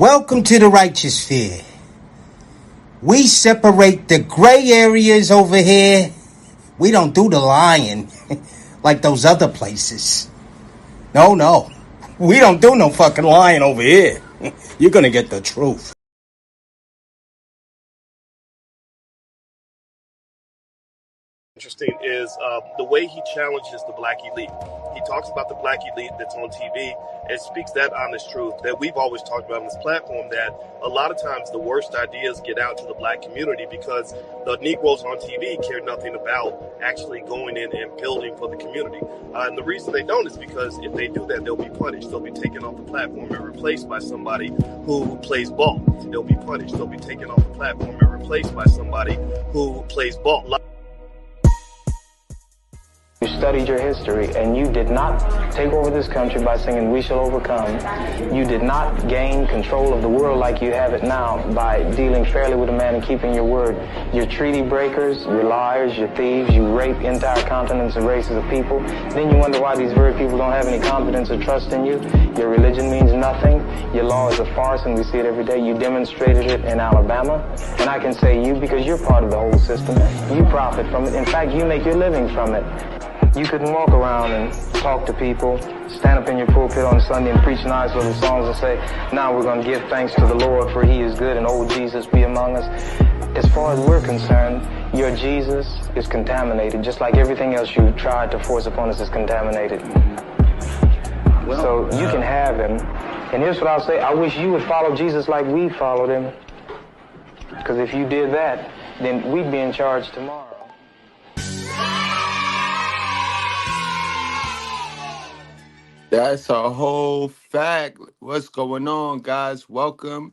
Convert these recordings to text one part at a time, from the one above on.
Welcome to the righteous sphere. We separate the gray areas over here. We don't do the lying like those other places. No. We don't do no fucking lying over here. You're gonna get the truth. Interesting is the way he challenges the black elite. He talks about the black elite that's on TV and speaks that honest truth that we've always talked about on this platform, that a lot of times the worst ideas get out to the black community because the Negroes on TV care nothing about actually going in and building for the community. And the reason they don't is because if they do that, they'll be punished. They'll be taken off the platform and replaced by somebody who plays ball. They'll be punished. They'll be taken off the platform and replaced by somebody who plays ball. You studied your history, and you did not take over this country by singing "We Shall Overcome." You did not gain control of the world like you have it now by dealing fairly with a man and keeping your word. You're treaty breakers, you're liars, you're thieves, you rape entire continents and races of people. Then you wonder why these very people don't have any confidence or trust in you. Your religion means nothing. Your law is a farce, and we see it every day. You demonstrated it in Alabama, and I can say you because you're part of the whole system. You profit from it. In fact, you make your living from it. You couldn't walk around and talk to people, stand up in your pulpit on Sunday and preach nice little songs and say, now we're going to give thanks to the Lord for he is good and old Jesus be among us. As far as we're concerned, your Jesus is contaminated, just like everything else you tried to force upon us is contaminated. So you can have him. And here's what I'll say. I wish you would follow Jesus like we followed him. Because if you did that, then we'd be in charge tomorrow. That's a whole fact. What's going on, guys? Welcome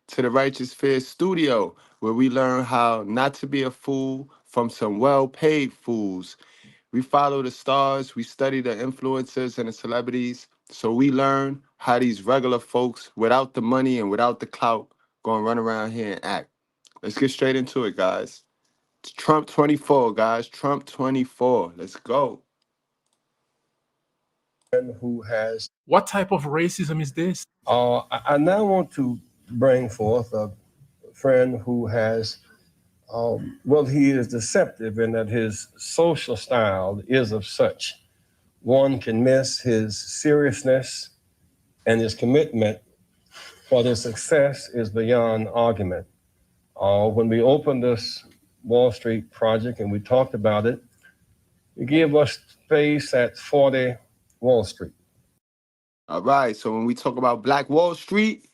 to the Righteous Fair Studio, where we learn how not to be a fool from some well-paid fools. We follow the stars, we study the influencers and the celebrities, so we learn how these regular folks, without the money and without the clout, gonna run around here and act. Let's get straight into it, guys. It's Trump 24, guys. Trump 24. Let's go. Who has What type of racism is this? I now want to bring forth a friend who has he is deceptive in that his social style is of such. One can miss his seriousness, and his commitment for their success is beyond argument. When we opened this Wall Street project and we talked about it, he gave us space at 40 Wall Street. All right, so when we talk about Black Wall Street,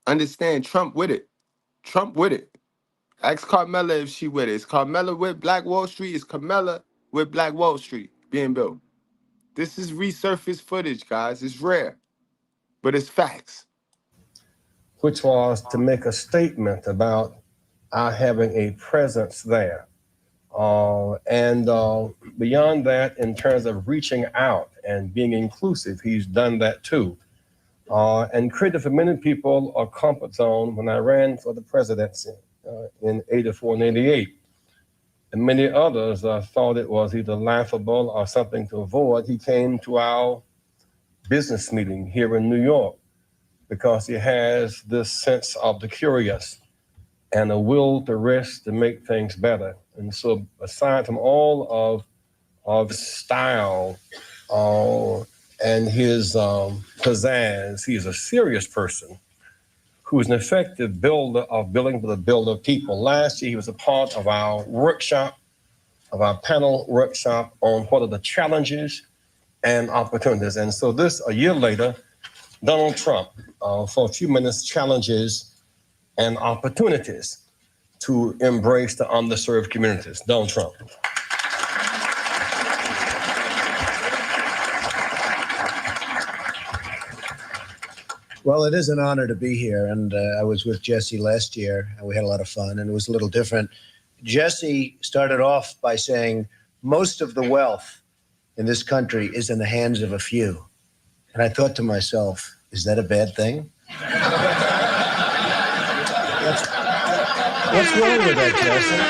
understand Trump with it. Trump with it. Ask Carmela if she with it. Is Carmela with Black Wall Street? Is Carmela with Black Wall Street being built? This is resurfaced footage, guys. It's rare, but it's facts. Which was to make a statement about our having a presence there. Beyond that, in terms of reaching out and being inclusive, he's done that too. And created for many people a comfort zone when I ran for the presidency in 84 and 88. And many others thought it was either laughable or something to avoid. He came to our business meeting here in New York because he has this sense of the curious and a will to risk to make things better. And so aside from all of style and his pizzazz, he's a serious person who is an effective builder of building for the builder of people. Last year, he was a part of our workshop, of our panel workshop on what are the challenges and opportunities. And so a year later, Donald Trump, for a few minutes, challenges and opportunities to embrace the underserved communities. Donald Trump. Well, it is an honor to be here, and I was with Jesse last year, and we had a lot of fun, and it was a little different. Jesse started off by saying, most of the wealth in this country is in the hands of a few. And I thought to myself, is that a bad thing? What's wrong with that, Jesse?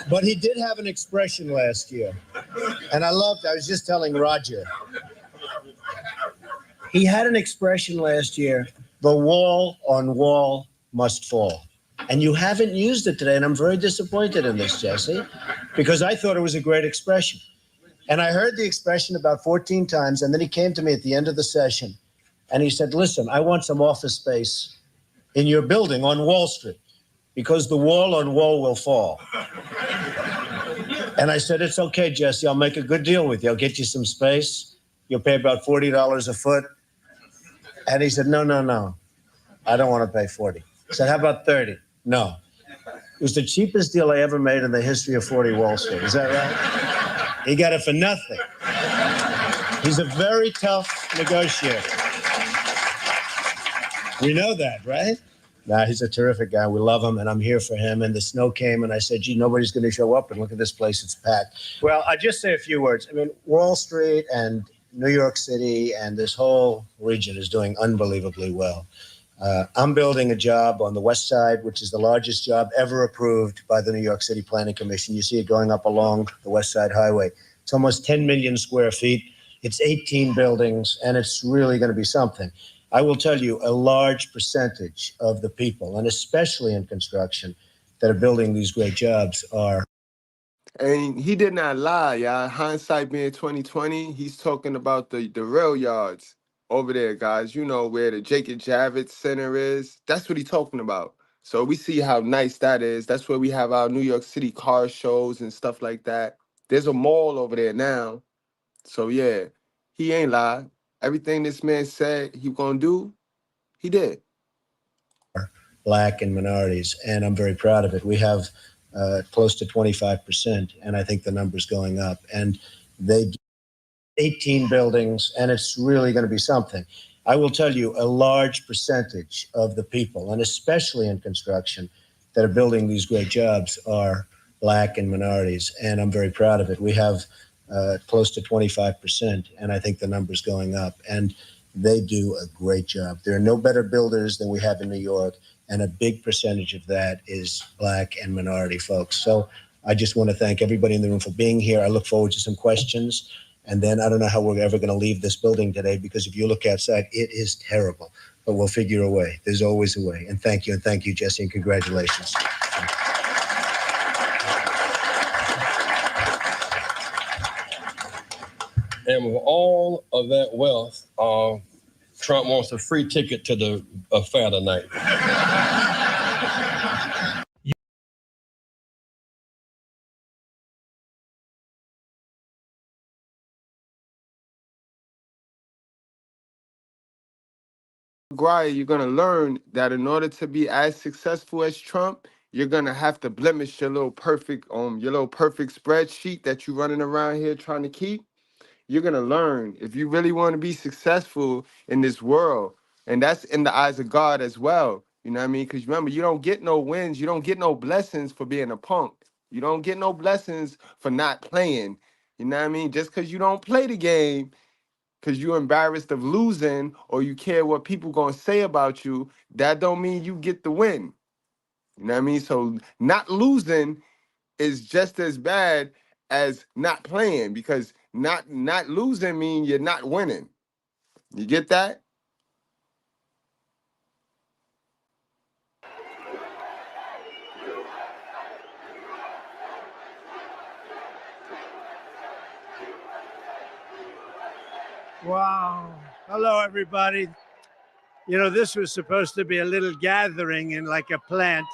But he did have an expression last year, and I was just telling Roger, He had an expression last year, the wall on wall must fall. And you haven't used it today, and I'm very disappointed in this, Jesse, because I thought it was a great expression. And I heard the expression about 14 times, and then he came to me at the end of the session, and he said, listen, I want some office space in your building on Wall Street, because the wall on wall will fall. And I said, it's okay, Jesse, I'll make a good deal with you. I'll get you some space. You'll pay about $40 a foot. And he said, no, I don't want to pay 40. I said, how about 30? No. It was the cheapest deal I ever made in the history of 40 Wall Street. Is that right? He got it for nothing. He's a very tough negotiator. We know that, right? Nah, he's a terrific guy. We love him, and I'm here for him. And the snow came, and I said, gee, nobody's going to show up, and look at this place. It's packed. Well, I'll just say a few words. I mean, Wall Street and New York City and this whole region is doing unbelievably well. I'm building a job on the West Side, which is the largest job ever approved by the New York City Planning Commission. You see it going up along the West Side Highway. It's almost 10 million square feet. It's 18 buildings, and it's really going to be something. I will tell you, a large percentage of the people, and especially in construction, that are building these great jobs are. And he did not lie, y'all. Hindsight being 2020, he's talking about the rail yards over there, guys. You know where the Jacob Javits Center is. That's what he's talking about. So we see how nice that is. That's where we have our New York City car shows and stuff like that. There's a mall over there now. So yeah, he ain't lied. Everything this man said he gonna do, he did. Black and minorities, and I'm very proud of it. We have close to 25%, and I think the number's going up. And they do 18 buildings, and it's really going to be something. I will tell you, a large percentage of the people, and especially in construction, that are building these great jobs are Black and minorities, and I'm very proud of it. We have close to 25%, and I think the number's going up. And they do a great job. There are no better builders than we have in New York, and a big percentage of that is Black and minority folks. So I just want to thank everybody in the room for being here. I look forward to some questions. And then I don't know how we're ever going to leave this building today, because if you look outside, it is terrible. But we'll figure a way. There's always a way. And thank you, Jesse, and congratulations. And with all of that wealth, Trump wants a free ticket to the fair tonight. McGuire, you're gonna learn that in order to be as successful as Trump, you're gonna have to blemish your little perfect spreadsheet that you're running around here trying to keep. You're gonna learn if you really want to be successful in this world, and that's in the eyes of God as well. You know what I mean? Because remember, you don't get no wins, you don't get no blessings for being a punk. You don't get no blessings for not playing. You know what I mean? Just because you don't play the game, because you're embarrassed of losing or you care what people gonna say about you, that don't mean you get the win. You know what I mean? So not losing is just as bad as not playing, because not losing mean you're not winning. You get that? Wow. Hello, everybody. You know, this was supposed to be a little gathering in like a plant.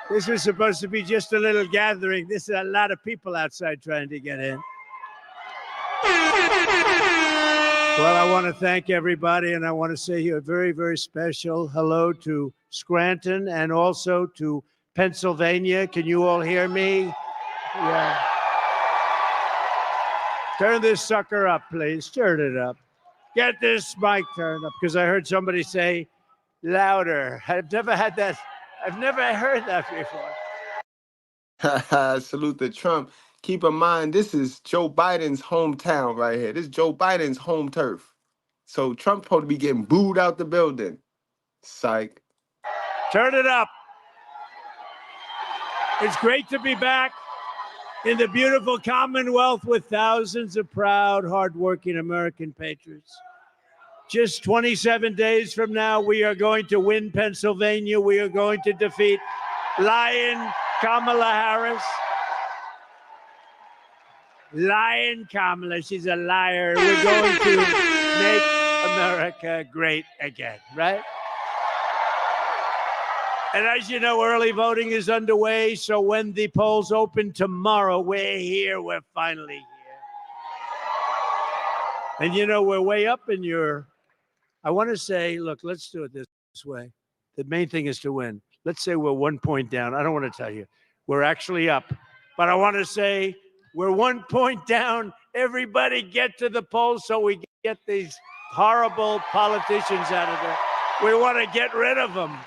This was supposed to be just a little gathering. This is a lot of people outside trying to get in. Well, I want to thank everybody, and I want to say a very, very special hello to Scranton and also to Pennsylvania. Can you all hear me? Yeah. Turn this sucker up, please. Turn it up. Get this mic turned up, because I heard somebody say louder. I've never had that. I've never heard that before. Salute to Trump. Keep in mind, this is Joe Biden's hometown right here. This is Joe Biden's home turf. So Trump's supposed to be getting booed out the building. Psych. Turn it up. It's great to be back. in the beautiful Commonwealth with thousands of proud, hardworking American patriots. Just 27 days from now, we are going to win Pennsylvania. We are going to defeat Lion Kamala Harris. Lion Kamala, she's a liar. We're going to make America great again, right? And as you know, early voting is underway. So when the polls open tomorrow, we're here. We're finally here. And you know, we're way up in your, I want to say, look, let's do it this way. The main thing is to win. Let's say we're 1 point down. I don't want to tell you. We're actually up. But I want to say we're 1 point down. Everybody get to the polls so we get these horrible politicians out of there. We want to get rid of them.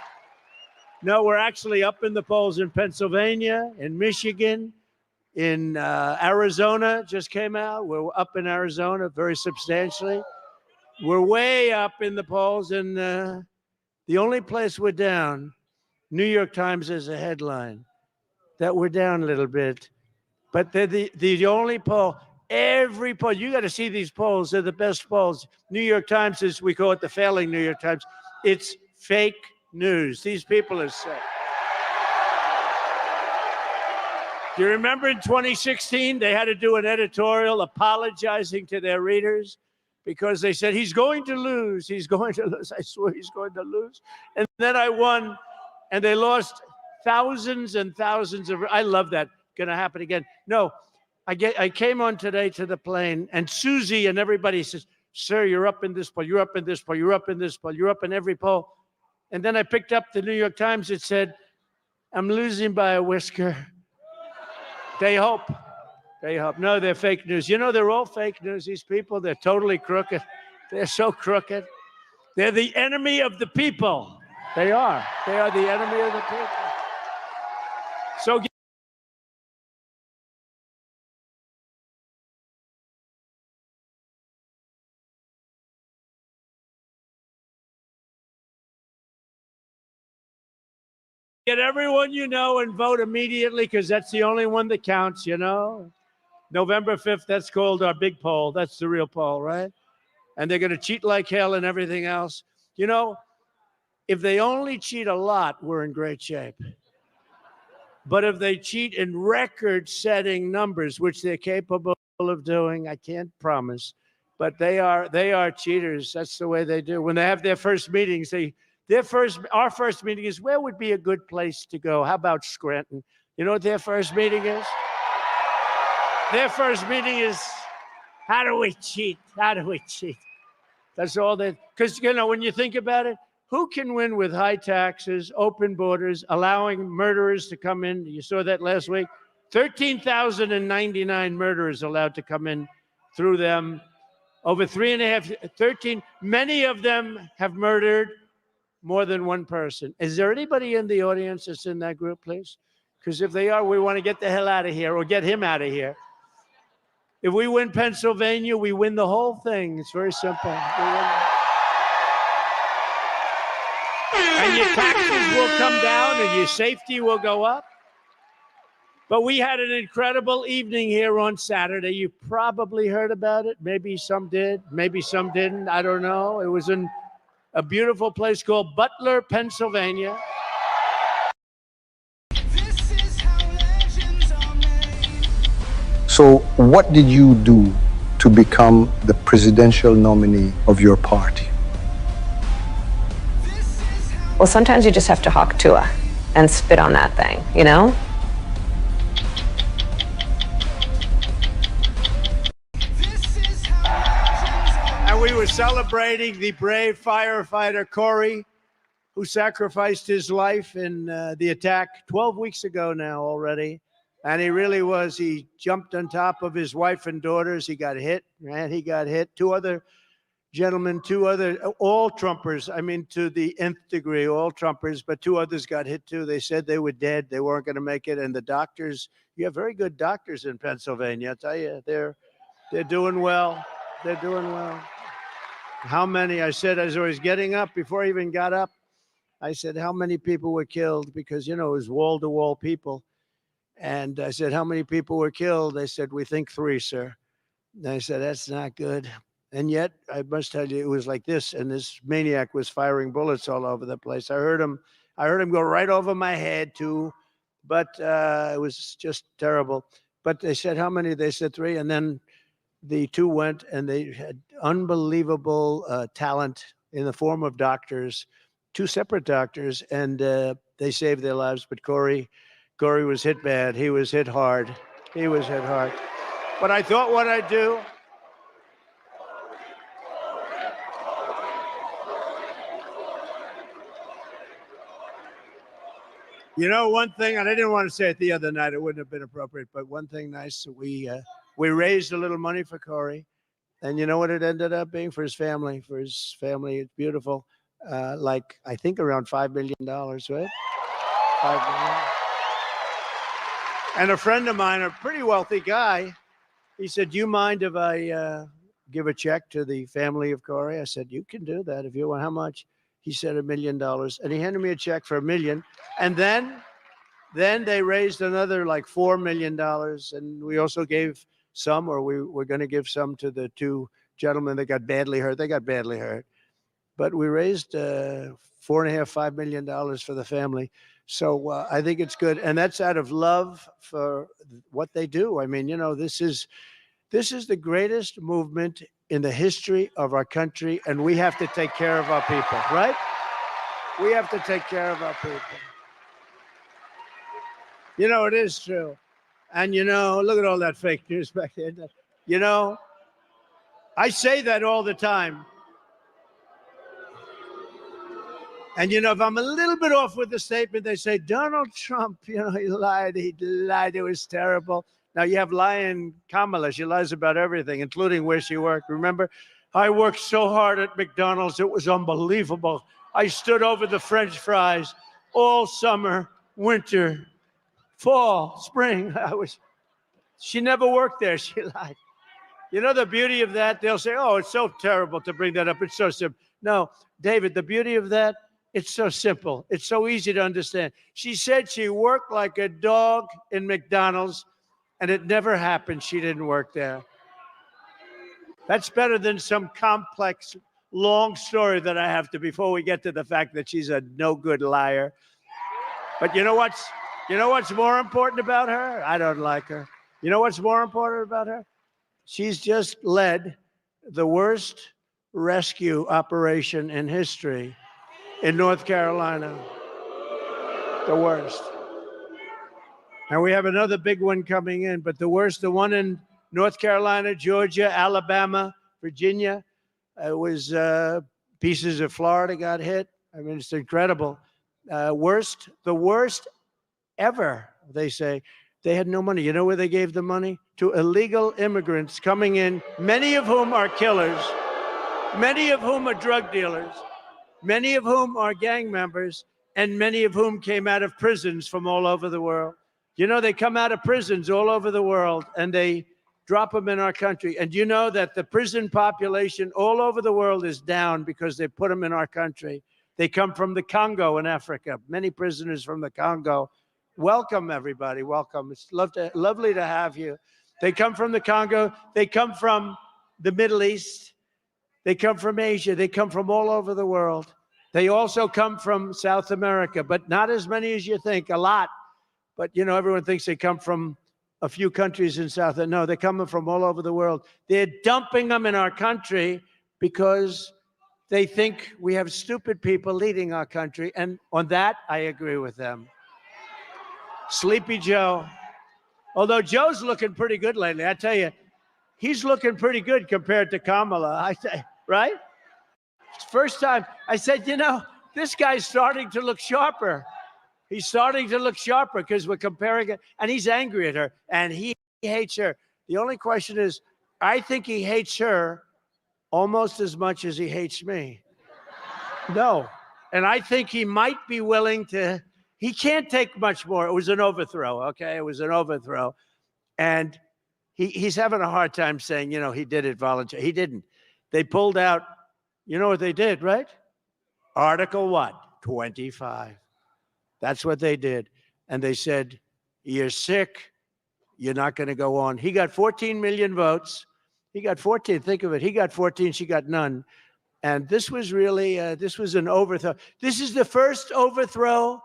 No, we're actually up in the polls in Pennsylvania, in Michigan, in Arizona just came out. We're up in Arizona very substantially. We're way up in the polls, and the only place we're down, New York Times has a headline that we're down a little bit, but they're the only poll. Every poll, you got to see these polls. They're the best polls. New York Times is, we call it the failing New York Times. It's fake news. These people are sick. Do you remember in 2016, they had to do an editorial apologizing to their readers because they said, he's going to lose. He's going to lose. I swear he's going to lose. And then I won, and they lost thousands and thousands of, I love that. Going to happen again. No, I came on today to the plane, and Susie and everybody says, sir, you're up in this poll, you're up in this poll, you're up in this poll, you're up in every poll. And then I picked up the New York Times. It said, I'm losing by a whisker. They hope. They hope. No, they're fake news. You know, they're all fake news, these people. They're totally crooked. They're so crooked. They're the enemy of the people. They are. They are the enemy of the people. So get everyone you know and vote immediately, because that's the only one that counts, you know. November 5th, that's called our big poll. That's the real poll, right? And they're going to cheat like hell and everything else. You know, if they only cheat a lot, we're in great shape. But if they cheat in record-setting numbers, which they're capable of doing, I can't promise, but they are cheaters. That's the way they do. When they have their first meetings, our first meeting is, where would be a good place to go? How about Scranton? You know what their first meeting is? Their first meeting is, how do we cheat? How do we cheat? That's all that, because, you know, when you think about it, who can win with high taxes, open borders, allowing murderers to come in? You saw that last week. 13,099 murderers allowed to come in through them. Over 13, many of them have murdered more than one person. Is there anybody in the audience that's in that group, please? Because if they are, we want to get the hell out of here or get him out of here. If we win Pennsylvania, we win the whole thing. It's very simple. And your taxes will come down and your safety will go up. But we had an incredible evening here on Saturday. You probably heard about it. Maybe some did, maybe some didn't. I don't know. It was in a beautiful place called Butler, Pennsylvania. So what did you do to become the presidential nominee of your party? Well, sometimes you just have to hawk Tua and spit on that thing, you know? And we were celebrating the brave firefighter, Corey, who sacrificed his life in the attack 12 weeks ago now already. And he really was. He jumped on top of his wife and daughters. He got hit, man. He got hit. Two other gentlemen, all Trumpers, I mean, to the nth degree, all Trumpers, but two others got hit too. They said they were dead. They weren't going to make it. And the doctors, you have very good doctors in Pennsylvania. I tell you, they're doing well. They're doing well. How many, I said, as I was getting up, before I even got up, I said, how many people were killed? Because, you know, it was wall-to-wall people. And I said, how many people were killed? They said, we think 3, sir. And I said, that's not good. And yet, I must tell you, it was like this, and this maniac was firing bullets all over the place. I heard him go right over my head, too, but it was just terrible. But they said, how many? They said 3, and then the 2 went, and they had unbelievable talent in the form of doctors, 2 separate doctors, and they saved their lives. But Corey was hit bad. He was hit hard. He was hit hard. But I thought what I'd do. You know, one thing, and I didn't want to say it the other night, it wouldn't have been appropriate, but one thing nice, we raised a little money for Corey, and you know what it ended up being for his family? For his family, it's beautiful. Like, I think around $5 million, right? $5 million. And a friend of mine, a pretty wealthy guy, he said, do you mind if I give a check to the family of Corey? I said, you can do that if you want. How much? He said $1 million, and he handed me a check for $1 million. And then they raised another like $4 million, and we also gave some, or we were going to give some to the 2 gentlemen that got badly hurt. They got badly hurt, but we raised $4.5–5 million for the family. So I think it's good, and that's out of love for what they do. I mean, you know, this is the greatest movement in the history of our country, and we have to take care of our people, right? We have to take care of our people. You know, it is true. And, you know, look at all that fake news back there. You know, I say that all the time. And, you know, if I'm a little bit off with the statement, they say, Donald Trump, you know, he lied, it was terrible. Now, you have lying Kamala. She lies about everything, including where she worked. Remember, I worked so hard at McDonald's. It was unbelievable. I stood over the French fries all summer, winter, fall, spring. She never worked there. She lied. You know the beauty of that? They'll say, oh, it's so terrible to bring that up. It's so simple. No, David, the beauty of that, it's so simple. It's so easy to understand. She said she worked like a dog in McDonald's, and it never happened. She didn't work there. That's better than some complex, long story that I have to before we get to the fact that she's a no-good liar. But you know what's more important about her? I don't like her. You know what's more important about her? She's just led the worst rescue operation in history in North Carolina. The worst. And we have another big one coming in, but the worst, the one in North Carolina, Georgia, Alabama, Virginia, it was pieces of Florida got hit. I mean, it's incredible. The worst ever, they say. They had no money. You know where they gave the money? To illegal immigrants coming in, many of whom are killers, many of whom are drug dealers, many of whom are gang members, and many of whom came out of prisons from all over the world. You know, they come out of prisons all over the world, and they drop them in our country. And you know that the prison population all over the world is down because they put them in our country. They come from the Congo in Africa, many prisoners from the Congo. Welcome, everybody. Welcome. It's lovely to have you. They come from the Congo. They come from the Middle East. They come from Asia. They come from all over the world. They also come from South America, but not as many as you think, a lot. But, you know, everyone thinks they come from a few countries in South. No, they're coming from all over the world. They're dumping them in our country because they think we have stupid people leading our country. And on that, I agree with them. Sleepy Joe. Although Joe's looking pretty good lately, I tell you, he's looking pretty good compared to Kamala, right? First time, I said, you know, this guy's starting to look sharper. He's starting to look sharper because we're comparing it, and he's angry at her, and he hates her. The only question is, I think he hates her almost as much as he hates me. No. And I think he might be willing to, he can't take much more. It was an overthrow, okay? It was an overthrow. And he's having a hard time saying, you know, he did it voluntarily. He didn't. They pulled out, you know what they did, right? Article what? 25. That's what they did. And they said, you're sick, you're not going to go on. He got 14 million votes. He got 14. Think of it. He got 14. She got none. And this was really, this was an overthrow. This is the first overthrow,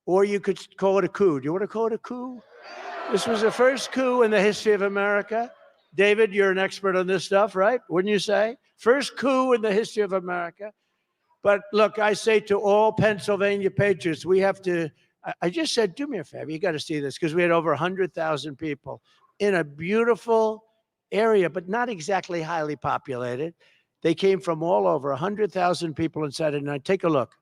or you could call it a coup. Do you want to call it a coup? This was the first coup in the history of America. David, you're an expert on this stuff, right? Wouldn't you say? First coup in the history of America. But look, I say to all Pennsylvania patriots, we have to, I just said, do me a favor, you got to see this, because we had over 100,000 people in a beautiful area, but not exactly highly populated. They came from all over, 100,000 people on Saturday night. Take a look.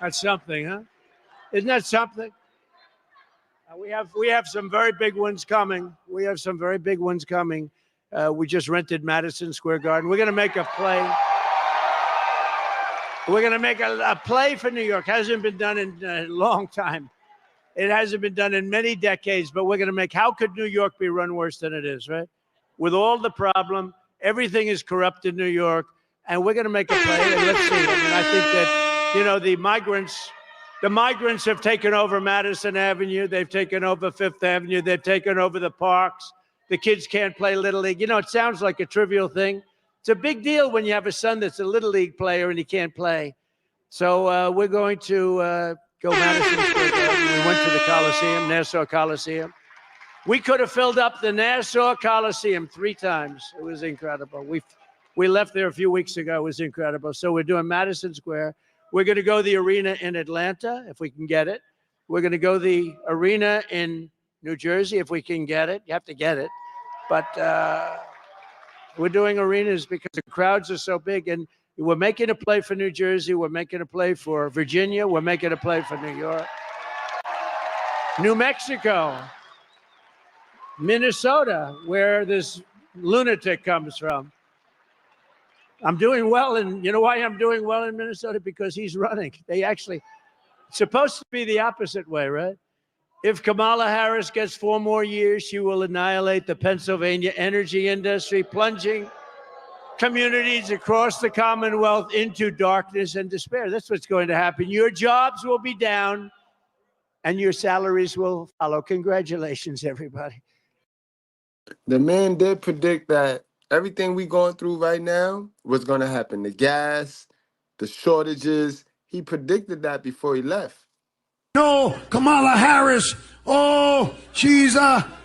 That's something, huh? Isn't that something? We have some very big ones coming. We have some very big ones coming. We just rented Madison Square Garden. We're going to make a play. We're going to make a play for New York. Hasn't been done in a long time. It hasn't been done in many decades, but we're going to make, how could New York be run worse than it is, right? With all the problem, everything is corrupt in New York, and we're going to make a play, and let's see. I mean, I think that, you know, the migrants have taken over Madison Avenue. They've taken over Fifth Avenue. They've taken over the parks. The kids can't play Little League. You know, it sounds like a trivial thing. It's a big deal when you have a son that's a Little League player and he can't play. So we're going to go Madison Square Garden. We went to the Coliseum, Nassau Coliseum. We could have filled up the Nassau Coliseum 3 times. It was incredible. We left there a few weeks ago. It was incredible. So we're doing Madison Square. We're going to go to the arena in Atlanta, if we can get it. We're going to go to the arena in New Jersey, if we can get it. You have to get it. But we're doing arenas because the crowds are so big. And we're making a play for New Jersey. We're making a play for Virginia. We're making a play for New York. New Mexico. Minnesota, where this lunatic comes from. I'm doing well, and you know why I'm doing well in Minnesota? Because he's running. They actually, it's supposed to be the opposite way, right? If Kamala Harris gets 4 more years, she will annihilate the Pennsylvania energy industry, plunging communities across the Commonwealth into darkness and despair. That's what's going to happen. Your jobs will be down, and your salaries will follow. Congratulations, everybody. The man did predict that everything we going through right now was going to happen. The gas, the shortages. He predicted that before he left. No, Kamala Harris, she's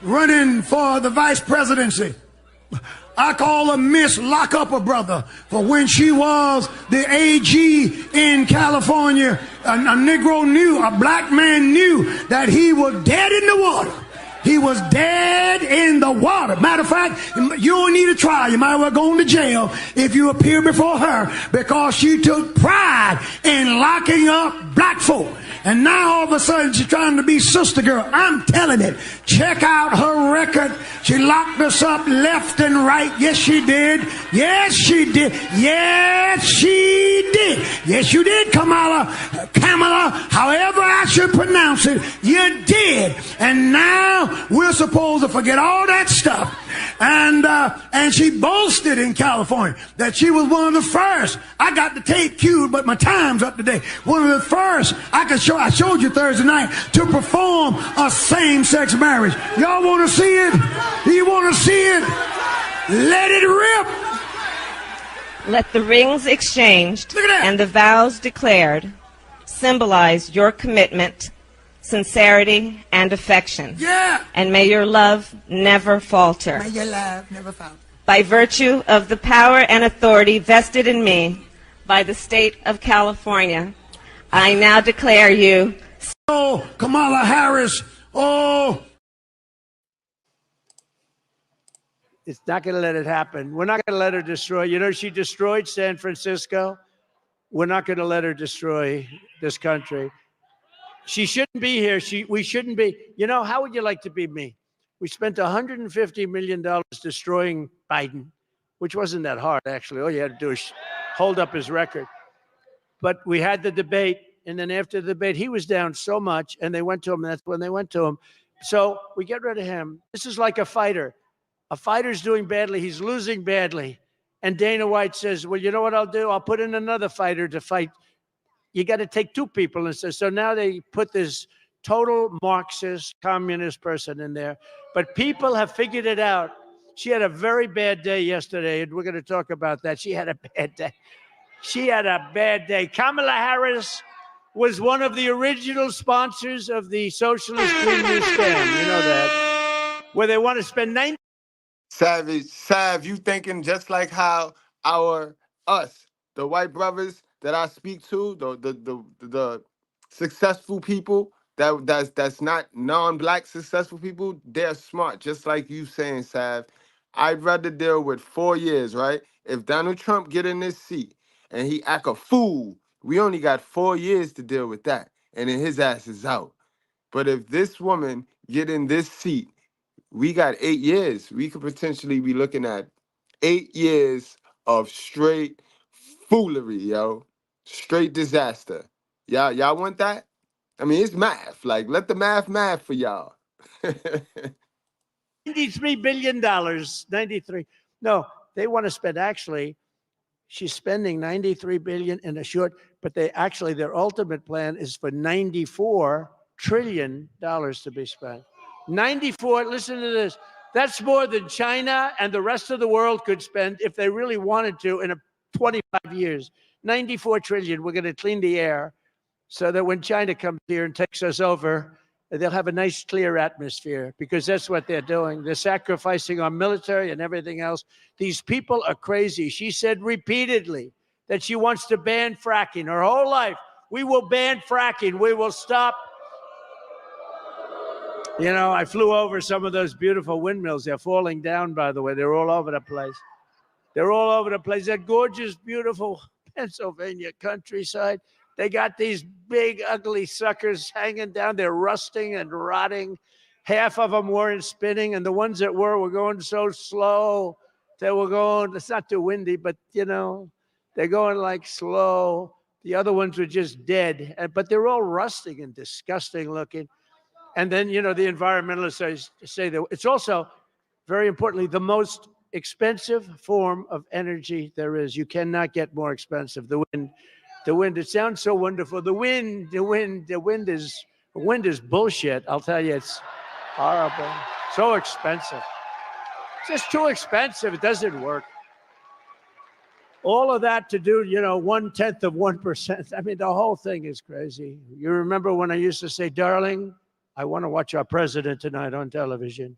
running for the vice presidency. I call her Miss Lock Up a Brother, for when she was the AG in California, a Negro knew, a black man knew that he was dead in the water. He was dead in the water. Matter of fact, you don't need a trial. You might well go into jail if you appear before her, because she took pride in locking up black folk. And now all of a sudden she's trying to be sister girl. I'm telling it. Check out her record. She locked us up left and right. Yes, she did. Yes, she did. Yes, she did. Yes, you did, Kamala, however I should pronounce it. You did. And now we're supposed to forget all that stuff. And she boasted in California that she was one of the first. I got the tape queued, but my time's up today. One of the first I showed you Thursday night to perform a same-sex marriage. Y'all want to see it? You want to see it? Let it rip. Let the rings exchanged and the vows declared symbolize your commitment, sincerity, and affection. Yeah. And may your love never falter. May your love never falter. By virtue of the power and authority vested in me by the state of California, I now declare you. Oh, Kamala Harris. Oh. It's not going to let it happen. We're not going to let her destroy. You know, she destroyed San Francisco. We're not going to let her destroy this country. She shouldn't be here. We shouldn't be. You know, how would you like to be me? We spent $150 million destroying Biden, which wasn't that hard, actually. All you had to do is hold up his record. But we had the debate, and then after the debate, he was down so much, and they went to him, and that's when they went to him. So we get rid of him. This is like a fighter. A fighter's doing badly. He's losing badly. And Dana White says, well, you know what I'll do? I'll put in another fighter to fight. You got to take two people. And so now they put this total Marxist, communist person in there. But people have figured it out. She had a very bad day yesterday, and we're going to talk about that. She had a bad day. She had a bad day. Kamala Harris was one of the original sponsors of the socialist Green New scam. You know that. Where they want to spend 90. Sav, you thinking just like how us, the white brothers that I speak to, the successful people that's not non-black successful people, they're smart, just like you saying, Sav. I'd rather deal with 4 years, right? If Donald Trump get in this seat and he act a fool, we only got 4 years to deal with that, and then his ass is out. But if this woman get in this seat, we got 8 years. We could potentially be looking at 8 years of straight foolery, yo. Straight disaster. Y'all want that? I mean, it's math. Like, let the math for y'all. $93 billion. 93. No, they want to spend, actually, she's spending $93 billion in a short, but their ultimate plan is for $94 trillion to be spent. 94, listen to this. That's more than China and the rest of the world could spend if they really wanted to in 25 years. 94 trillion. We're going to clean the air so that when China comes here and takes us over, they'll have a nice, clear atmosphere, because that's what they're doing. They're sacrificing our military and everything else. These people are crazy. She said repeatedly that she wants to ban fracking her whole life. We will ban fracking. We will stop. You know, I flew over some of those beautiful windmills. They're falling down, by the way. They're all over the place. They're all over the place. That gorgeous, beautiful Pennsylvania countryside. They got these big, ugly suckers hanging down. They're rusting and rotting. Half of them weren't spinning, and the ones that were going so slow. They were going, it's not too windy, but, you know, they're going like slow. The other ones were just dead. But they're all rusting and disgusting looking. And then, you know, the environmentalists say that it's also, very importantly, the most expensive form of energy there is. You cannot get more expensive. The wind, it sounds so wonderful. The wind is bullshit. I'll tell you, it's horrible. So expensive. It's just too expensive. It doesn't work. All of that to do, you know, 1/10 of 1%. I mean, the whole thing is crazy. You remember when I used to say, darling, I want to watch our president tonight on television.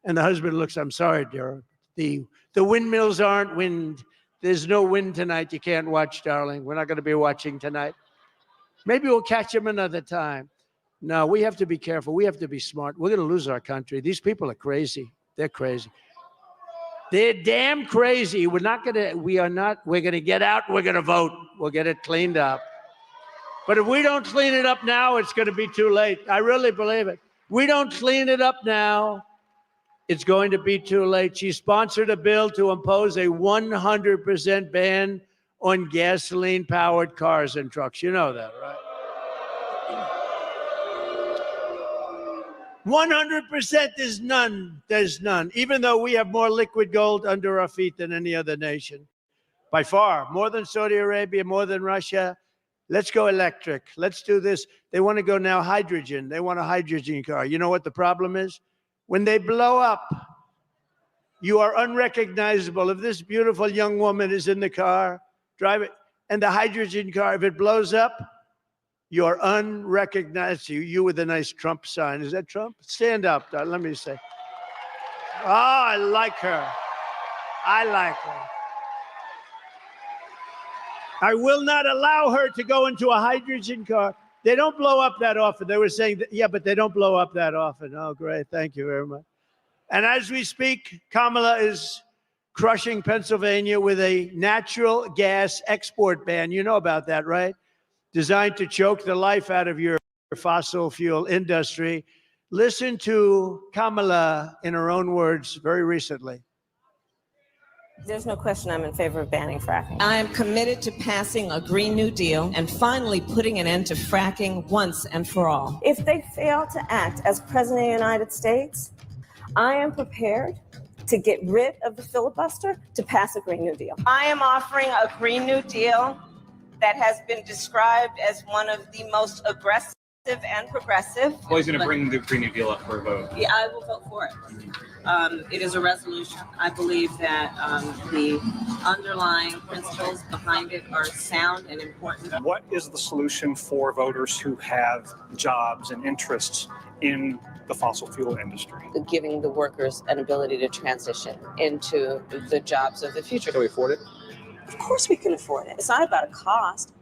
And the husband looks, I'm sorry, dear. The windmills aren't wind. There's no wind tonight. You can't watch, darling. We're not going to be watching tonight. Maybe we'll catch him another time. No, we have to be careful. We have to be smart. We're going to lose our country. These people are crazy. They're crazy. They're damn crazy. We're going to get out. We're going to vote. We'll get it cleaned up. But if we don't clean it up now, it's going to be too late. I really believe it. We don't clean it up now, it's going to be too late. She sponsored a bill to impose a 100% ban on gasoline-powered cars and trucks. You know that, right? 100%, there's none. There's none. Even though we have more liquid gold under our feet than any other nation. By far. More than Saudi Arabia, more than Russia. Let's go electric. Let's do this. They want to go now hydrogen. They want a hydrogen car. You know what the problem is? When they blow up, you are unrecognizable. If this beautiful young woman is in the car, drive it, and the hydrogen car, if it blows up, you're unrecognizable. You with a nice Trump sign. Is that Trump? Stand up. Let me say. Oh, I like her. I like her. I will not allow her to go into a hydrogen car. They don't blow up that often. They were saying, that, yeah, but they don't blow up that often. Oh, great. Thank you very much. And as we speak, Kamala is crushing Pennsylvania with a natural gas export ban. You know about that, right? Designed to choke the life out of your fossil fuel industry. Listen to Kamala in her own words very recently. There's no question I'm in favor of banning fracking. I am committed to passing a Green New Deal and finally putting an end to fracking once and for all. If they fail to act as President of the United States, I am prepared to get rid of the filibuster to pass a Green New Deal. I am offering a Green New Deal that has been described as one of the most aggressive and progressive. Well, he's going to bring the Green New Deal up for a vote. Yeah, I will vote for it. It is a resolution. I believe that the underlying principles behind it are sound and important. What is the solution for voters who have jobs and interests in the fossil fuel industry? Giving the workers an ability to transition into the jobs of the future. Can we afford it? Of course we can afford it. It's not about a cost.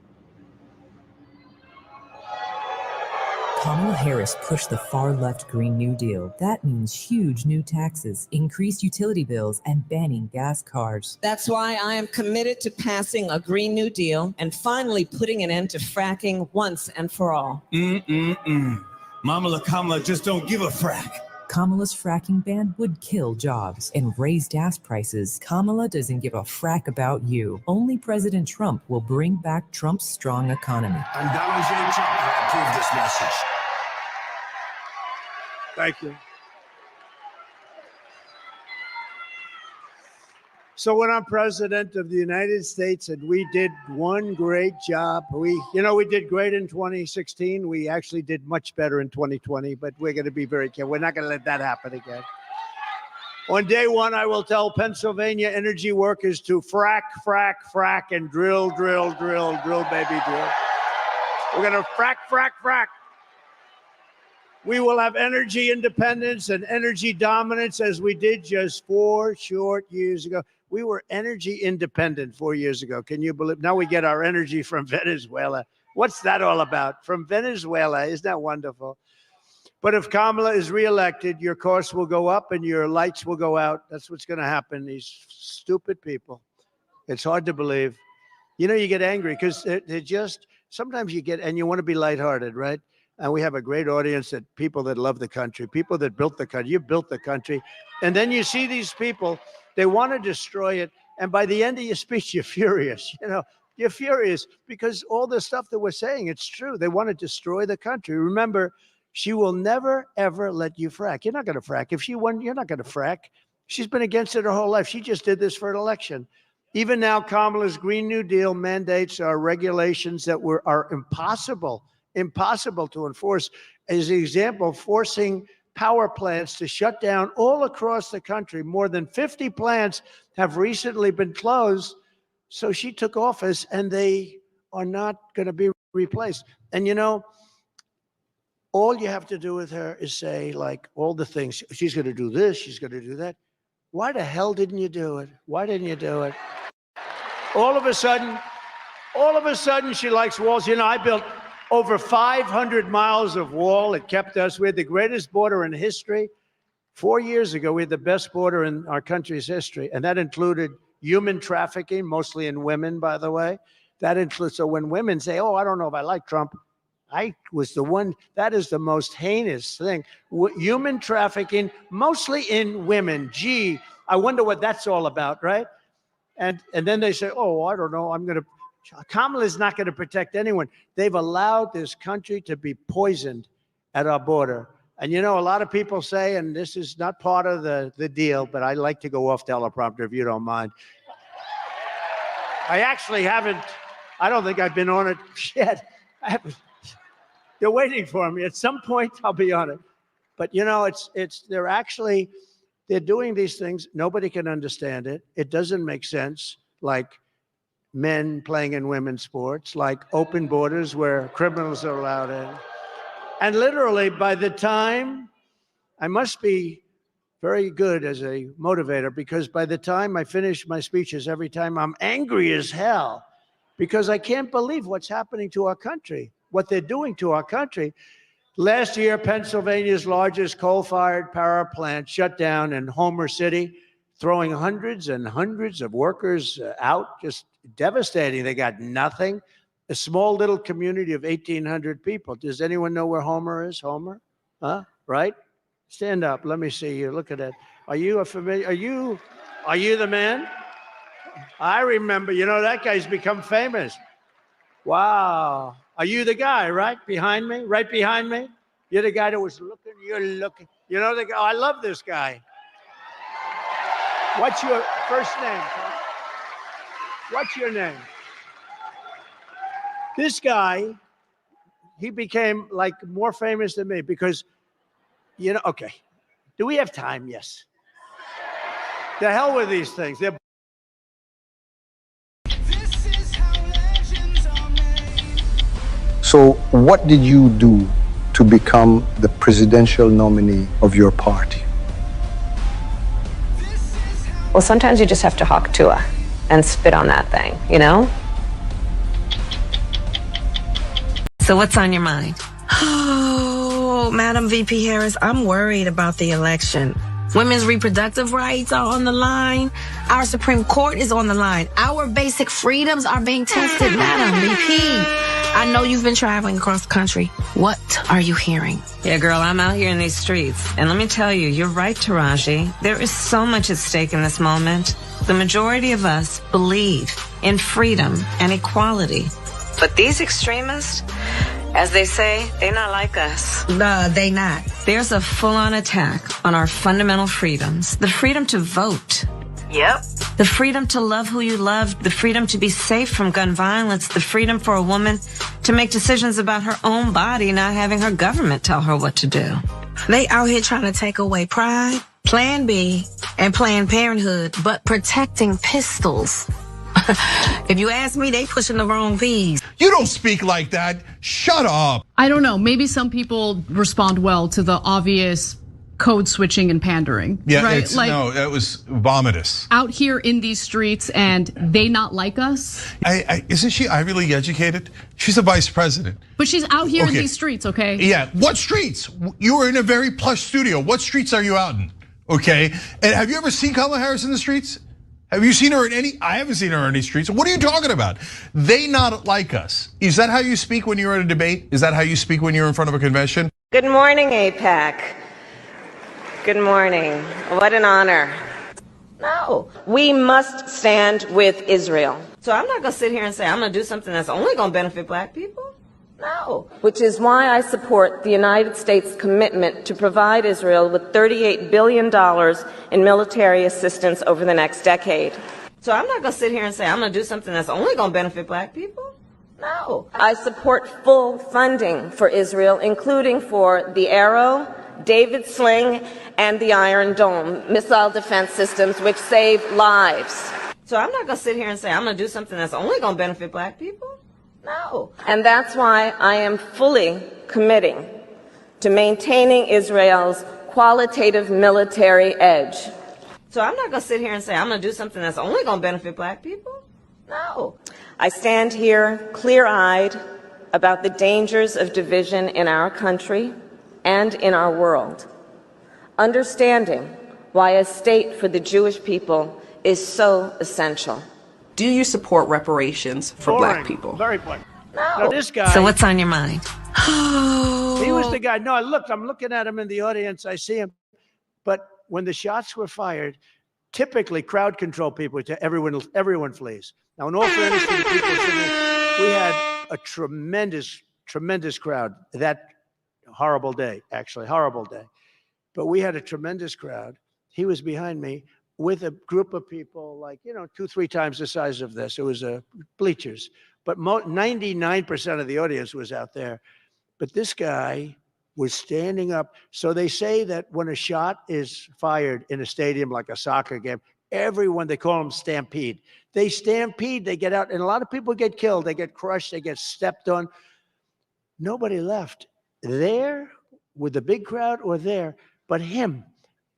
Kamala Harris pushed the far-left Green New Deal. That means huge new taxes, increased utility bills, and banning gas cars. That's why I am committed to passing a Green New Deal and finally putting an end to fracking once and for all. Kamala just don't give a frack. Kamala's fracking ban would kill jobs and raise gas prices. Kamala doesn't give a frack about you. Only President Trump will bring back Trump's strong economy. I'm Donald J. Trump, and I approve this message. Thank you. So when I'm president of the United States, and we did one great job, we did great in 2016. We actually did much better in 2020, but we're going to be very careful. We're not going to let that happen again. On day one, I will tell Pennsylvania energy workers to frack, frack, frack, and drill, drill, drill, drill, baby, drill. We're going to frack, frack, frack. We will have energy independence and energy dominance as we did just 4 short years ago. We were energy independent 4 years ago. Can you believe? Now we get our energy from Venezuela. What's that all about? From Venezuela. Isn't that wonderful? But if Kamala is reelected, your costs will go up and your lights will go out. That's what's going to happen. These stupid people. It's hard to believe. You get angry because they're just, sometimes you get, and you want to be lighthearted, right? And we have a great audience of people that love the country, people that built the country. You built the country. And then you see these people, they want to destroy it. And by the end of your speech, you're furious. You're furious because all the stuff that we're saying, it's true. They want to destroy the country. Remember, she will never, ever let you frack. You're not going to frack. If she won, you're not going to frack. She's been against it her whole life. She just did this for an election. Even now, Kamala's Green New Deal mandates are regulations that are impossible to enforce. As an example, forcing power plants to shut down all across the country. More than 50 plants have recently been closed. So she took office and they are not going to be replaced. And all you have to do with her is say, like, all the things. She's going to do this, she's going to do that. Why the hell didn't you do it? Why didn't you do it? All of a sudden, she likes walls. I built over 500 miles of wall. It kept us. We had the greatest border in history. 4 years ago, we had the best border in our country's history, and that included human trafficking, mostly in women, by the way. That includes, so when women say, I don't know if I like Trump, I was the one, that is the most heinous thing. Human trafficking, mostly in women. Gee, I wonder what that's all about, right? And then they say, I don't know, Kamala is not going to protect anyone. They've allowed this country to be poisoned at our border. And a lot of people say, and this is not part of the deal, but I like to go off teleprompter if you don't mind. I actually haven't, I don't think I've been on it yet. I haven't. They're waiting for me. At some point, I'll be on it. But they're doing these things. Nobody can understand it. It doesn't make sense. Like men playing in women's sports, like open borders where criminals are allowed in. And literally, by the time, I must be very good as a motivator, because by the time I finish my speeches, every time I'm angry as hell, because I can't believe what's happening to our country, what they're doing to our country. Last year, Pennsylvania's largest coal-fired power plant shut down in Homer City, throwing hundreds and hundreds of workers out, just devastating. They got nothing. A small little community of 1,800 people. Does anyone know where Homer is? Homer? Huh? Right? Stand up. Let me see you. Look at that. Are you a familiar? Are you the man? I remember. You know, that guy's become famous. Wow. Are you the guy, right? Behind me? Right behind me? You're the guy that was looking. You're looking. You know the guy? Oh, I love this guy. What's your first name? What's your name? This guy, he became like more famous than me because, you know, okay. Do we have time? Yes. The hell with these things. They're So, what did you do to become the presidential nominee of your party? Well, sometimes you just have to hawk Tua and spit on that thing, you know? So what's on your mind? Oh, Madam VP Harris, I'm worried about the election. Women's reproductive rights are on the line. Our Supreme Court is on the line. Our basic freedoms are being tested, Madam VP. I know you've been traveling across the country. What are you hearing? Yeah, girl, I'm out here in these streets. And let me tell you, you're right, Taraji. There is so much at stake in this moment. The majority of us believe in freedom and equality. But these extremists, as they say, they're not like us. They not. There's a full-on attack on our fundamental freedoms. The freedom to vote. Yep. The freedom to love who you love. The freedom to be safe from gun violence. The freedom for a woman to make decisions about her own body, not having her government tell her what to do. They out here trying to take away Pride, Plan B, and Planned Parenthood, but protecting pistols. If you ask me, they pushing the wrong P's. You don't speak like that. Shut up. I don't know. Maybe some people respond well to the obvious code switching and pandering. Yeah, right? no, that was vomitous. Out here in these streets and they not like us. Isn't she Ivy League educated? She's a vice president. But she's out here in these streets, okay? Yeah, what streets? You were in a very plush studio. What streets are you out in? Okay, and have you ever seen Kamala Harris in the streets? Have you seen her in any? I haven't seen her in any streets. What are you talking about? They not like us. Is that how you speak when you're at a debate? Is that how you speak when you're in front of a convention? Good morning, AIPAC. Good morning. What an honor. No, we must stand with Israel. So I'm not going to sit here and say I'm going to do something that's only going to benefit black people. No, which is why I support the United States' commitment to provide Israel with $38 billion in military assistance over the next decade. So I'm not going to sit here and say I'm going to do something that's only going to benefit black people. No, I support full funding for Israel, including for the Arrow, David Sling, and the Iron Dome missile defense systems, which save lives. So I'm not going to sit here and say I'm going to do something that's only going to benefit black people. No. And that's why I am fully committing to maintaining Israel's qualitative military edge. So I'm not going to sit here and say I'm going to do something that's only going to benefit black people. No. I stand here clear-eyed about the dangers of division in our country and in our world, understanding why a state for the Jewish people is so essential. Do you support reparations for black people? Very boring. No. Now this guy. So what's on your mind? He was the guy. No, I'm looking at him in the audience. I see him. But when the shots were fired, typically crowd control people, everyone flees. Now, in all fairness to the people sitting there, we had a tremendous crowd that horrible day, actually, horrible day. But we had a tremendous crowd. He was behind me with a group of people like, 2-3 times the size of this. It was bleachers. But 99% of the audience was out there. But this guy was standing up. So they say that when a shot is fired in a stadium like a soccer game, everyone, they call them stampede. They stampede, they get out, and a lot of people get killed. They get crushed, they get stepped on. Nobody left there with the big crowd or there, but him.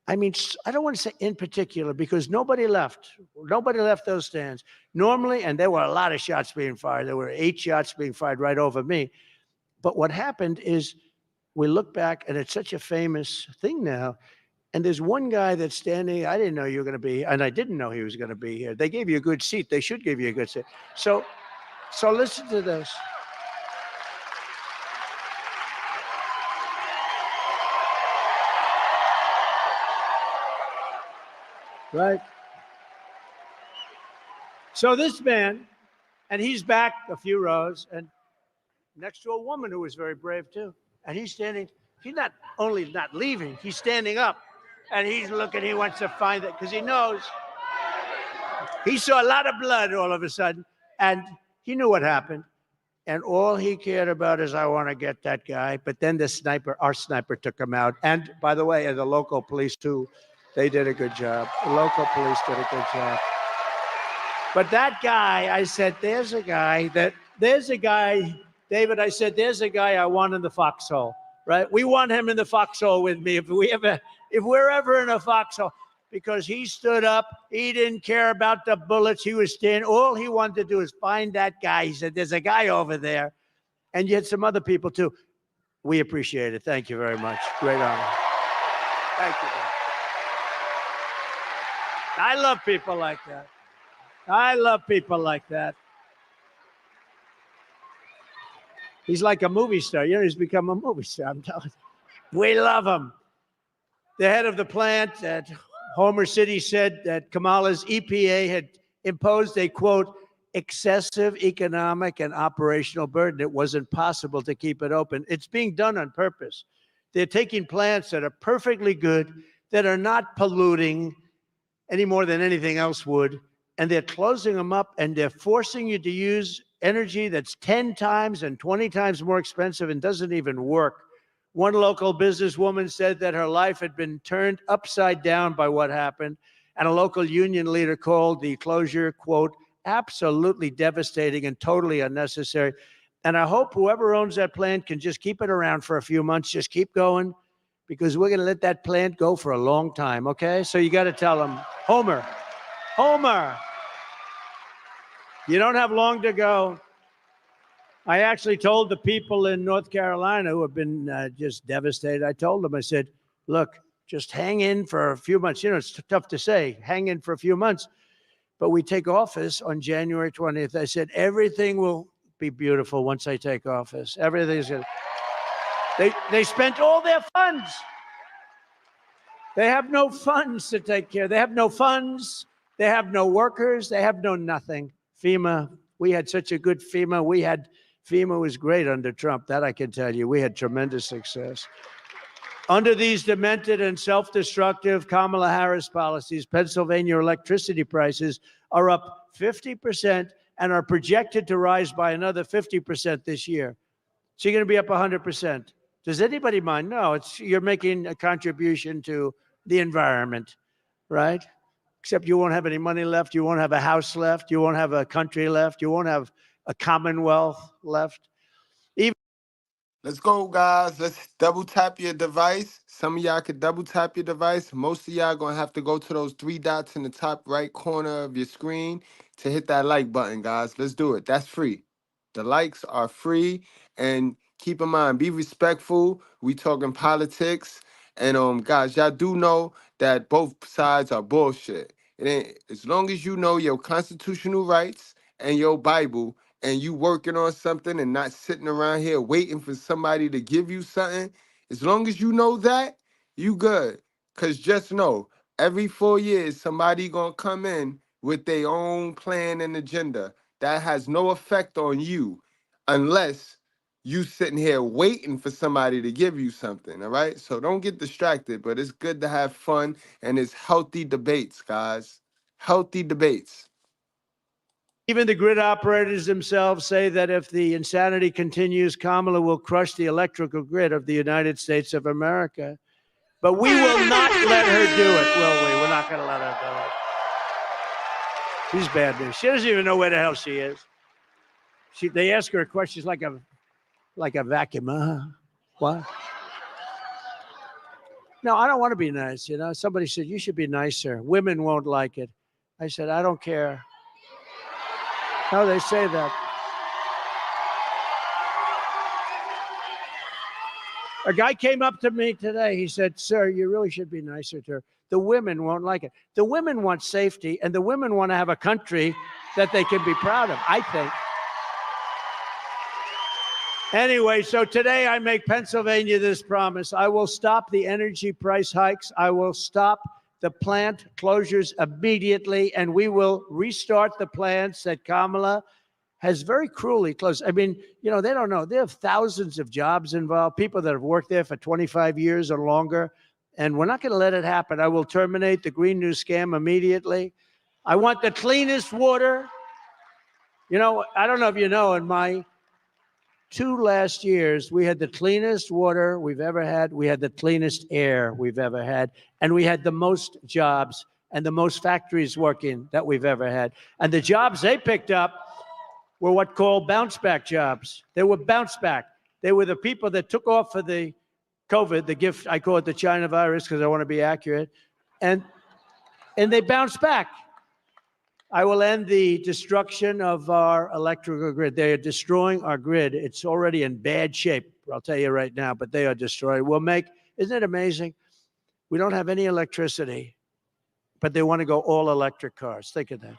I mean, I don't want to say in particular because nobody left. Nobody left those stands. Normally, and there were a lot of shots being fired. There were 8 shots being fired right over me. But what happened is we look back, and it's such a famous thing now. And there's one guy that's standing. I didn't know you were going to be, and I didn't know he was going to be here. They gave you a good seat. They should give you a good seat. So listen to this. Right? So this man, and he's back a few rows, and next to a woman who was very brave too. And he's standing, he's not only not leaving, he's standing up. And he's looking, he wants to find it, because he knows he saw a lot of blood all of a sudden, and he knew what happened. And all he cared about is, I want to get that guy. But then the sniper, our sniper, took him out. And by the way, the local police too, they did a good job. The local police did a good job. But that guy, I said, there's a guy, David, I said, there's a guy I want in the foxhole, right? We want him in the foxhole with me if we're ever in a foxhole, because he stood up. He didn't care about the bullets. He was standing. All he wanted to do is find that guy. He said, there's a guy over there. And you had some other people too. We appreciate it. Thank you very much. Great honor. Thank you. Man. I love people like that. I love people like that. He's like a movie star. You know, he's become a movie star. I'm telling you. We love him. The head of the plant at Homer City said that Kamala's EPA had imposed a, quote, excessive economic and operational burden. It wasn't possible to keep it open. It's being done on purpose. They're taking plants that are perfectly good, that are not polluting any more than anything else would, and they're closing them up, and they're forcing you to use energy that's 10 times and 20 times more expensive and doesn't even work. One local businesswoman said that her life had been turned upside down by what happened, and a local union leader called the closure, quote, absolutely devastating and totally unnecessary. And I hope whoever owns that plant can just keep it around for a few months, just keep going, because we're going to let that plant go for a long time, okay? So you got to tell them, Homer, you don't have long to go. I actually told the people in North Carolina who have been just devastated, I told them, I said, look, just hang in for a few months. You know, it's tough to say, hang in for a few months. But we take office on January 20th. I said, everything will be beautiful once I take office. Everything's going to... They spent all their funds. They have no funds to take care. They have no funds. They have no workers. They have no nothing. FEMA, we had such a good FEMA. FEMA was great under Trump. That I can tell you. We had tremendous success. Under these demented and self-destructive Kamala Harris policies, Pennsylvania electricity prices are up 50% and are projected to rise by another 50% this year. So you're going to be up 100%. Does anybody mind? No, you're making a contribution to the environment, right? Except you won't have any money left. You won't have a house left. You won't have a country left. You won't have a commonwealth left. Let's go, guys. Let's double tap your device. Some of y'all could double tap your device. Most of y'all gonna have to go to those three dots in the top right corner of your screen to hit that like button, guys. Let's do it. That's free. The likes are free. And keep in mind, be respectful. We talking politics. And guys, y'all do know that both sides are bullshit. It ain't, as long as you know your constitutional rights and your Bible, and you working on something and not sitting around here waiting for somebody to give you something, as long as you know that, you good. Because just know, every 4 years, somebody going to come in with their own plan and agenda. That has no effect on you unless you sitting here waiting for somebody to give you something, all right? So don't get distracted, but it's good to have fun, and it's healthy debates, guys. Healthy debates. Even the grid operators themselves say that if the insanity continues, Kamala will crush the electrical grid of the United States of America. But we will not let her do it, will we? We're not going to let her do it. She's bad news. She doesn't even know where the hell she is. They ask her a question, she's like a vacuum. What? No, I don't want to be nice. You know, somebody said, you should be nicer. Women won't like it. I said, I don't care. No, they say that. A guy came up to me today. He said, sir, you really should be nicer to her. The women won't like it. The women want safety, and the women want to have a country that they can be proud of, I think. Anyway, so today I make Pennsylvania this promise. I will stop the energy price hikes. I will stop the plant closures immediately, and we will restart the plants that Kamala has very cruelly closed. I mean, you know, they don't know. They have thousands of jobs involved, people that have worked there for 25 years or longer, and we're not going to let it happen. I will terminate the Green New scam immediately. I want the cleanest water. You know, I don't know if you know, in my 2 last years, we had the cleanest water we've ever had. We had the cleanest air we've ever had. And we had the most jobs and the most factories working that we've ever had. And the jobs they picked up were what called bounce back jobs. They were bounce back. They were the people that took off for the COVID, the gift, I call it the China virus because I want to be accurate. And they bounced back. I will end the destruction of our electrical grid. They are destroying our grid. It's already in bad shape, I'll tell you right now, but they are destroying. Isn't it amazing? We don't have any electricity, but they want to go all electric cars. Think of that.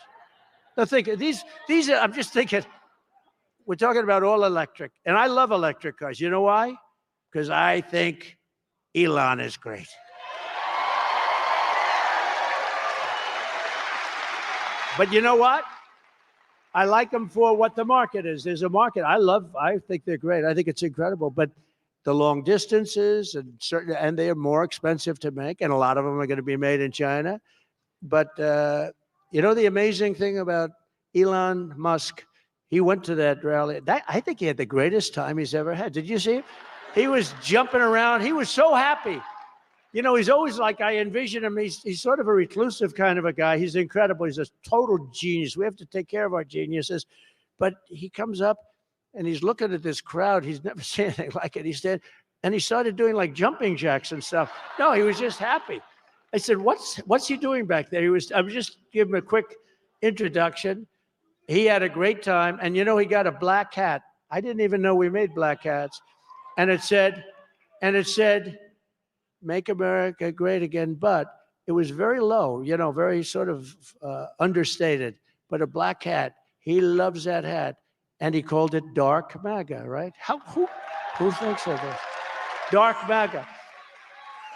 Now think of these are, I'm just thinking, we're talking about all electric. And I love electric cars. You know why? Because I think Elon is great. But you know what? I like them for what the market is. There's a market. I think they're great. I think it's incredible. But the long distances and they are more expensive to make, and a lot of them are going to be made in China. But you know the amazing thing about Elon Musk? He went to that rally. I think he had the greatest time he's ever had. Did you see him? He was jumping around. He was so happy. You know, he's always like, I envision him. He's sort of a reclusive kind of a guy. He's incredible. He's a total genius. We have to take care of our geniuses. But he comes up and he's looking at this crowd. He's never seen anything like it. He started doing like jumping jacks and stuff. No, he was just happy. I said, what's he doing back there? I was just giving him a quick introduction. He had a great time. And you know, he got a black hat. I didn't even know we made black hats. And it said, Make America Great Again, but it was very low, you know, very sort of understated, but a black hat. He loves that hat. And he called it Dark MAGA, right? Who thinks of this? Dark MAGA.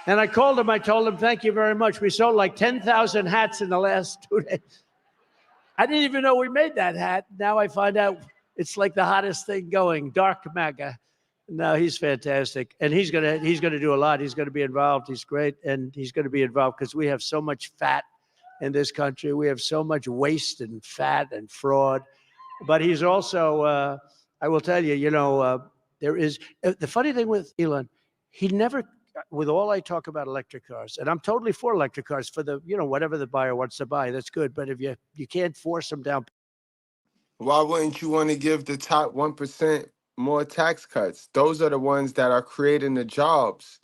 And I called him, I told him, thank you very much. We sold like 10,000 hats in the last 2 days. I didn't even know we made that hat. Now I find out it's like the hottest thing going, Dark MAGA. No, he's fantastic. And he's gonna do a lot. He's gonna be involved. He's great. And he's gonna be involved because we have so much fat in this country. We have so much waste and fat and fraud. But he's also, I will tell you, you know, there is, the funny thing with Elon, he never, with all I talk about electric cars, and I'm totally for electric cars for the, you know, whatever the buyer wants to buy, that's good. But if you can't force them down. Why wouldn't you want to give the top 1% more tax cuts? Those are the ones that are creating the jobs.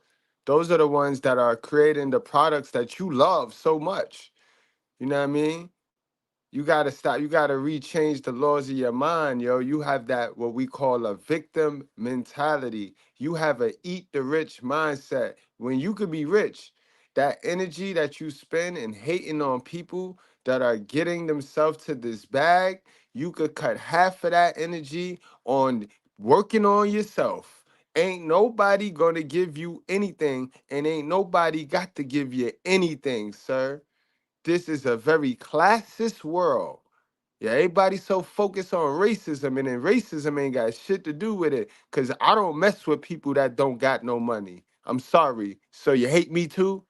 Those are the ones that are creating the products that you love so much. You know what I mean? You got to stop. You got to rechange the laws of your mind, yo. You have that, what we call a victim mentality. You have a eat the rich mindset. When you could be rich, that energy that you spend in hating on people that are getting themselves to this bag, you could cut half of that energy on working on yourself. Ain't nobody gonna give you anything, and ain't nobody got to give you anything, sir. This is a very classist world. Yeah, everybody's so focused on racism, and then racism ain't got shit to do with it. Cause I don't mess with people that don't got no money. I'm sorry. So you hate me too?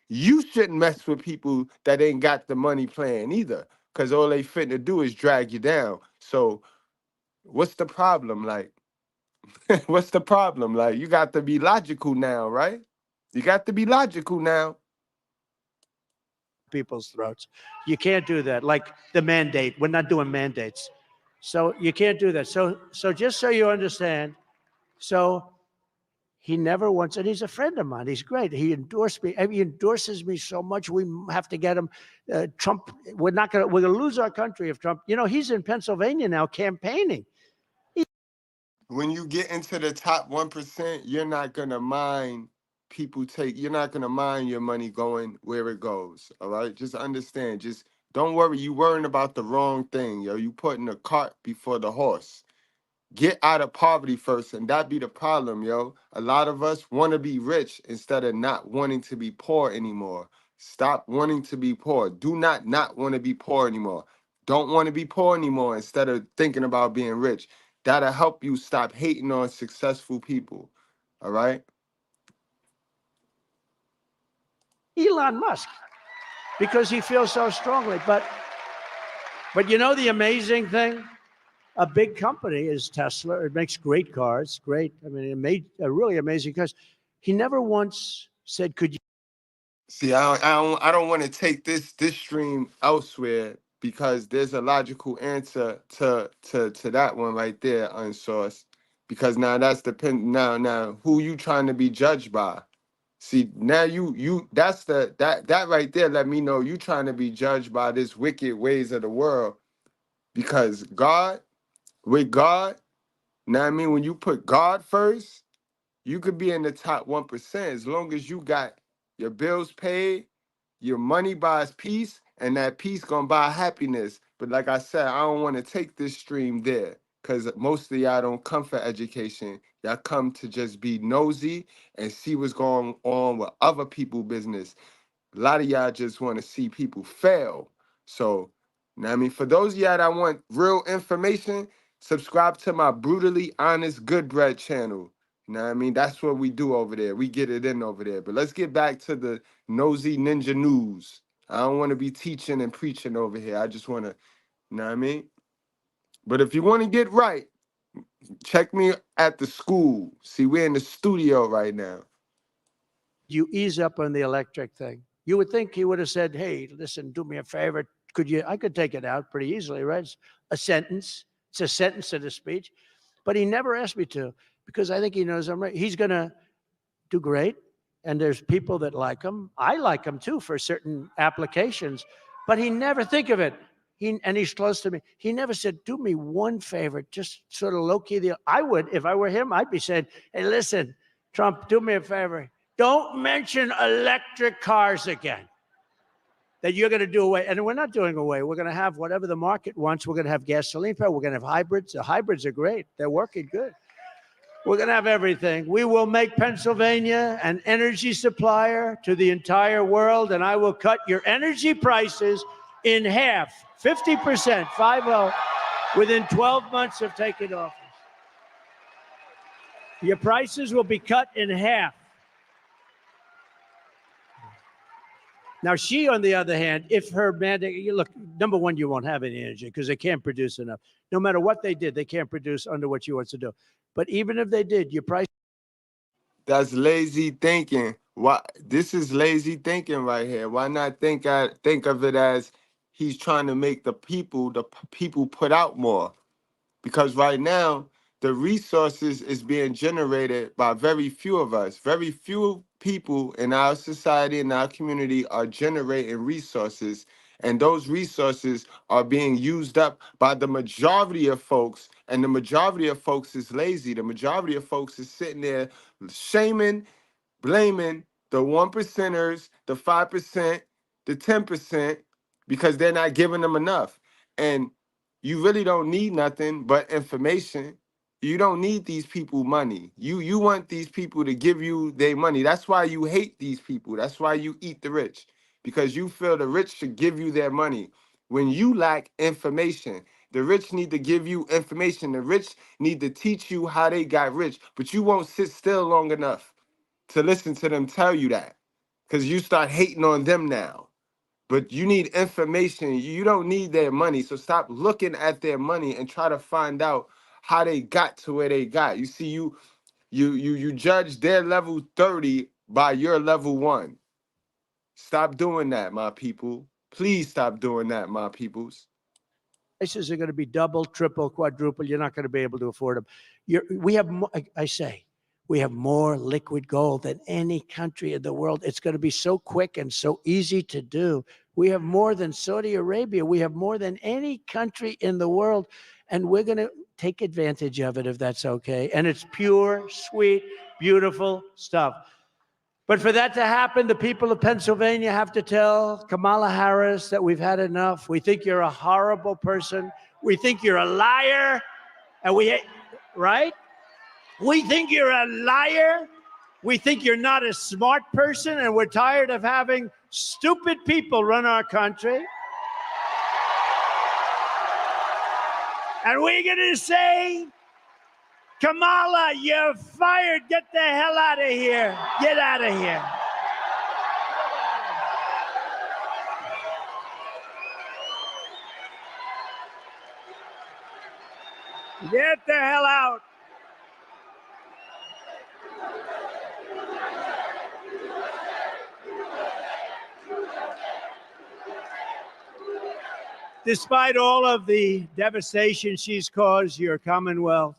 You shouldn't mess with people that ain't got the money playing either. Cause all they finna do is drag you down. So what's the problem? Like, what's the problem? Like, you got to be logical now, right? You got to be logical now. People's throats. You can't do that. Like the mandate. We're not doing mandates. So you can't do that. So just so you understand, so he never wants, and he's a friend of mine. He's great. He endorsed me. He endorses me so much. We have to get him. Trump, we're gonna lose our country if Trump, you know, he's in Pennsylvania now campaigning. When you get into the top 1%, you're not gonna mind you're not gonna mind your money going where it goes. All right. Just understand. Just don't worry. You worrying about the wrong thing, yo. You putting the cart before the horse. Get out of poverty first, and that be the problem, yo. A lot of us want to be rich instead of not wanting to be poor anymore. Stop wanting to be poor. Do not want to be poor anymore. Don't want to be poor anymore instead of thinking about being rich. That'll help you stop hating on successful people. All right? Elon Musk, because he feels so strongly. But you know the amazing thing? A big company is Tesla. It makes great cars, great. I mean, it made a really amazing cars. He never once said, "Could you?" See, I don't want to take this stream elsewhere because there's a logical answer to that one right there, unsourced. Because now that's now who you trying to be judged by. See, now you that's that right there let me know you trying to be judged by this wicked ways of the world. Because with God, now I mean when you put God first, you could be in the top 1% as long as you got your bills paid, your money buys peace, and that peace gonna buy happiness. But like I said, I don't want to take this stream there because most of y'all don't come for education. Y'all come to just be nosy and see what's going on with other people's business. A lot of y'all just want to see people fail. So, you know what I mean, for those of y'all that want real information, subscribe to my Brutally Honest Goodbread channel. You know what I mean? That's what we do over there. We get it in over there. But let's get back to the nosy ninja news. I don't want to be teaching and preaching over here. I just want to, you know what I mean? But if you want to get right, check me at the school. See, we're in the studio right now. You ease up on the electric thing. You would think he would have said, "Hey, listen, do me a favor. Could you?" I could take it out pretty easily, right? It's a sentence. It's a sentence in a speech. But he never asked me to because I think he knows I'm right. He's going to do great. And there's people that like him. I like him too for certain applications. But he never think of it. And he's close to me. He never said, "Do me one favor, just sort of low-key." I would, if I were him, I'd be saying, "Hey, listen, Trump, do me a favor. Don't mention electric cars again. That you're going to do away." And we're not doing away. We're going to have whatever the market wants. We're going to have gasoline power. We're going to have hybrids. The hybrids are great. They're working good. We're going to have everything. We will make Pennsylvania an energy supplier to the entire world, and I will cut your energy prices in half, 50%, 50, within 12 months of taking office. Your prices will be cut in half. Now, she, on the other hand, if her mandate, look, number one, you won't have any energy because they can't produce enough. No matter what they did, they can't produce under what she wants to do. But even if they did, your price. That's lazy thinking. Why? This is lazy thinking right here. Why not think of it as he's trying to make the people put out more? Because right now, the resources is being generated by very few of us. Very few people in our society, in our community are generating resources. And those resources are being used up by the majority of folks. And the majority of folks is lazy. The majority of folks is sitting there shaming, blaming the 1%ers, the 5%, the 10%, because they're not giving them enough. And you really don't need nothing but information. You don't need these people money. You want these people to give you their money. That's why you hate these people. That's why you eat the rich, because you feel the rich should give you their money. When you lack information, the rich need to give you information. The rich need to teach you how they got rich, but you won't sit still long enough to listen to them tell you that, because you start hating on them now. But you need information. You don't need their money. So stop looking at their money and try to find out how they got to where they got. You see, you judge their level 30 by your level 1. Stop doing that, my people. Please stop doing that, my peoples. Prices are going to be double, triple, quadruple. You're not going to be able to afford them. We have, we have more liquid gold than any country in the world. It's going to be so quick and so easy to do. We have more than Saudi Arabia. We have more than any country in the world. And we're going to take advantage of it if that's okay. And it's pure, sweet, beautiful stuff. But for that to happen, the people of Pennsylvania have to tell Kamala Harris that we've had enough. We think you're a horrible person. We think you're a liar. And right? We think you're a liar. We think you're not a smart person. And we're tired of having Stupid people run our country. And we're going to say, Kamala, you're fired. Get the hell out of here. Get out of here. Get the hell out. Despite all of the devastation she's caused your Commonwealth,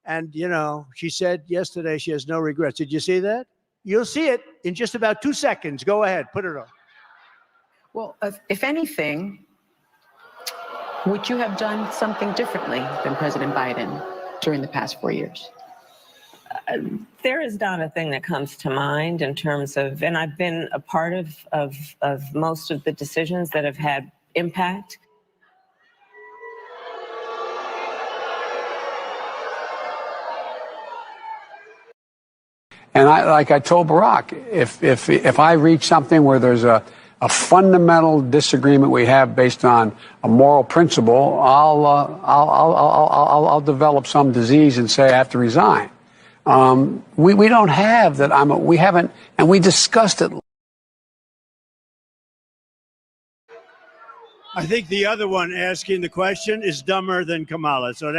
and, you know, she said yesterday she has no regrets. Did you see that? You'll see it in just about 2 seconds. Go ahead, put it on. Well, if anything, would you have done something differently than President Biden during the past 4 years? There is not a thing that comes to mind in terms of, and I've been a part of most of the decisions that have had impact. And like I told Barack, if I reach something where there's a fundamental disagreement we have based on a moral principle, I'll develop some disease and say I have to resign. We don't have that. We haven't, and we discussed it. I think the other one asking the question is dumber than Kamala. So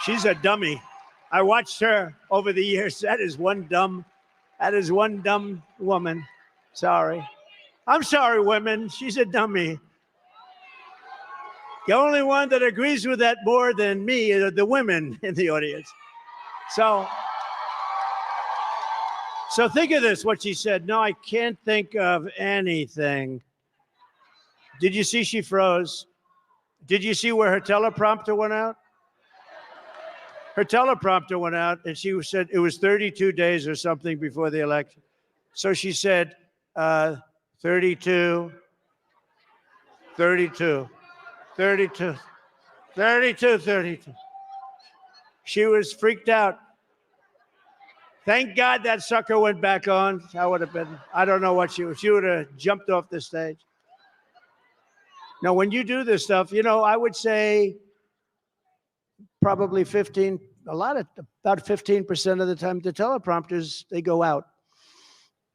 she's a dummy. I watched her over the years. That is one dumb woman. Sorry. I'm sorry, women. She's a dummy. The only one that agrees with that more than me are the women in the audience. So think of this, what she said. No, I can't think of anything. Did you see she froze? Did you see where her teleprompter went out? Her teleprompter went out, and she said it was 32 days or something before the election. So she said 32, 32, 32, 32, 32. She was freaked out. Thank God that sucker went back on. I would have been, I don't know what she would have jumped off the stage. Now, when you do this stuff, you know, I would say probably about 15% of the time, the teleprompters, they go out.